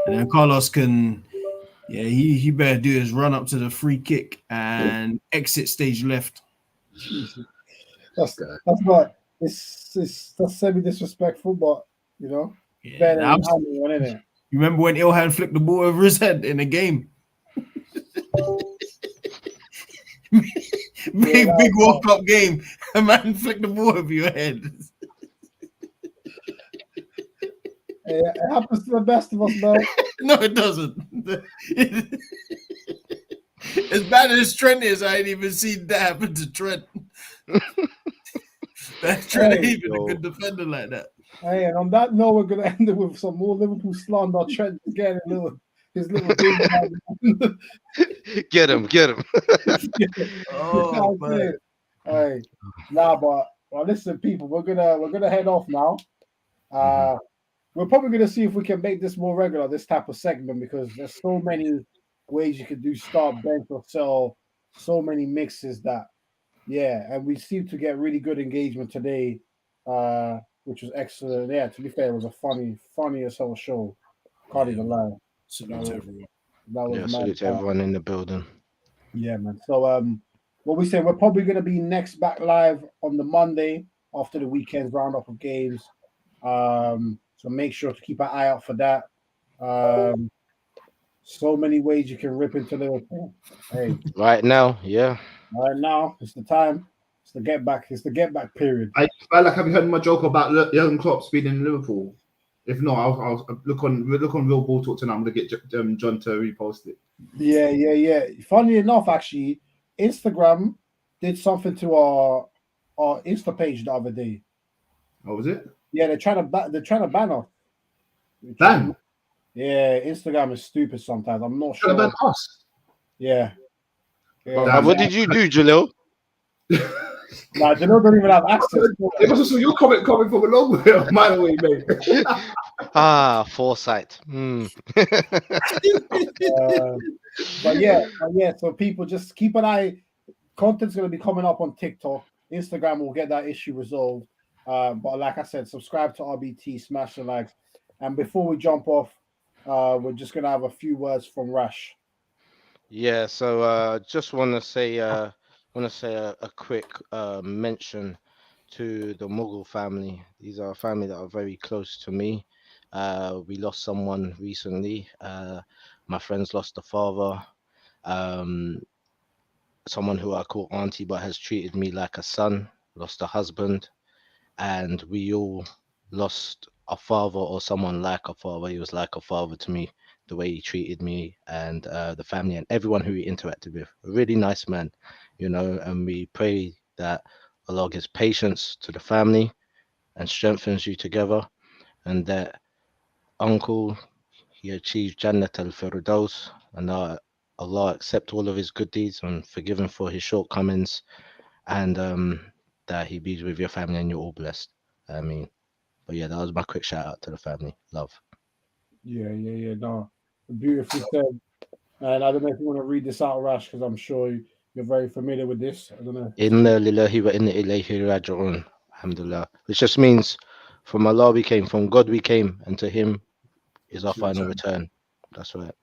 then Carlos can, he better do his run up to the free kick and exit stage left. Jesus. That's not that's semi disrespectful, but you know, better than one, isn't it? You remember when Ilhan flicked the ball over his head in a game? Big World Cup game. A man flicked the ball over your head. It happens to the best of us, man. No, it doesn't. As bad as Trent is, I ain't even seen that happen to Trent. Trent ain't even a good defender like that. Hey, and on that note, we're gonna end it with some more Liverpool slander. Trent getting his little thing. Get him. Oh man. Hey, but listen, people, we're gonna head off now. We're probably gonna see if we can make this more regular, this type of segment, because there's so many ways you can do start, bench, or sell, so many mixes that, and we seem to get really good engagement today, which was excellent. Yeah, to be fair, it was a funny as hell show. Can't even lie. Salute to everyone. Salute to everyone in the building. Yeah, man. So what we said, we're probably gonna be next back live on the Monday after the weekend's roundup of games. So make sure to keep an eye out for that. So many ways you can rip into Liverpool. Hey, right now, it's the time. It's the get back. It's the get back period. Have you heard my joke about Jurgen Klopp being in Liverpool? If not, I'll look on Real Ball Talk tonight. I'm gonna get John to repost it. Yeah. Funny enough, actually, Instagram did something to our Insta page the other day. Oh, was it? Yeah, they're trying to ban us. Ban? Yeah, Instagram is stupid sometimes. I'm not sure. Trying to ban us? Yeah. What did you do, Jalil? Nah, Jalil don't even have access. It must have saw your comment coming from a long way off my way, mate. Foresight. But yeah. So people just keep an eye. Content's going to be coming up on TikTok. Instagram will get that issue resolved. But like I said, subscribe to RBT, smash the likes. And before we jump off, we're just going to have a few words from Rash. Yeah, so just want to say a quick mention to the Mughal family. These are a family that are very close to me. We lost someone recently. My friends lost a father. Someone who I call auntie but has treated me like a son, lost a husband. And we all lost a father or someone like a father. He was like a father to me, the way he treated me and the family and everyone who he interacted with. A really nice man, and we pray that Allah gives patience to the family and strengthens you together, and that uncle, he achieved Jannat al-Firdaus, and Allah accept all of his good deeds and forgive him for his shortcomings, and that he be with your family and you're all blessed. But yeah, that was my quick shout out to the family. Love. Yeah. No, beautifully said. And I don't know if you want to read this out, Rash, because I'm sure you're very familiar with this. I don't know. Inna lillahi wa inna ilayhi raji'un. Alhamdulillah. Which just means from Allah we came, from God we came, and to Him is our final return. That's right.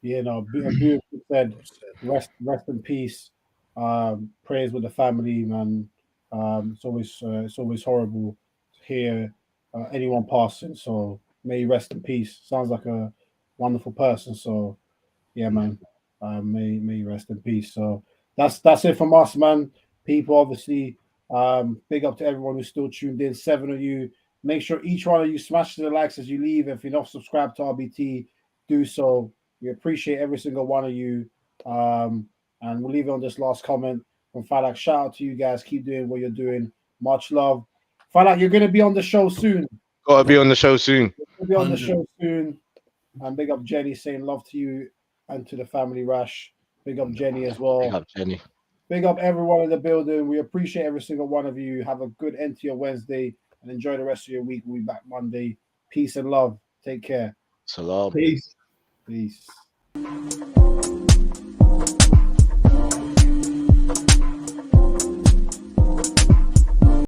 Yeah, no, beautifully said. Rest in peace. Prayers with the family, man. It's always horrible to hear anyone passing. So may he rest in peace. Sounds like a wonderful person. So yeah, man. May he rest in peace. So that's it from us, man. People, obviously, big up to everyone who's still tuned in. 7 of you Make sure each one of you smash the likes as you leave. If you're not subscribed to RBT, do so. We appreciate every single one of you. And we'll leave it on this last comment from Falak. Shout out to you guys. Keep doing what you're doing. Much love. Falak, you're going to be on the show soon. Gotta be on the show soon. You'll be on the show soon. And big up Jenny, saying love to you and to the family, Rash. Big up Jenny as well. Big up Jenny. Big up everyone in the building. We appreciate every single one of you. Have a good end to your Wednesday and enjoy the rest of your week. We'll be back Monday. Peace and love. Take care. Salam. Peace. Peace.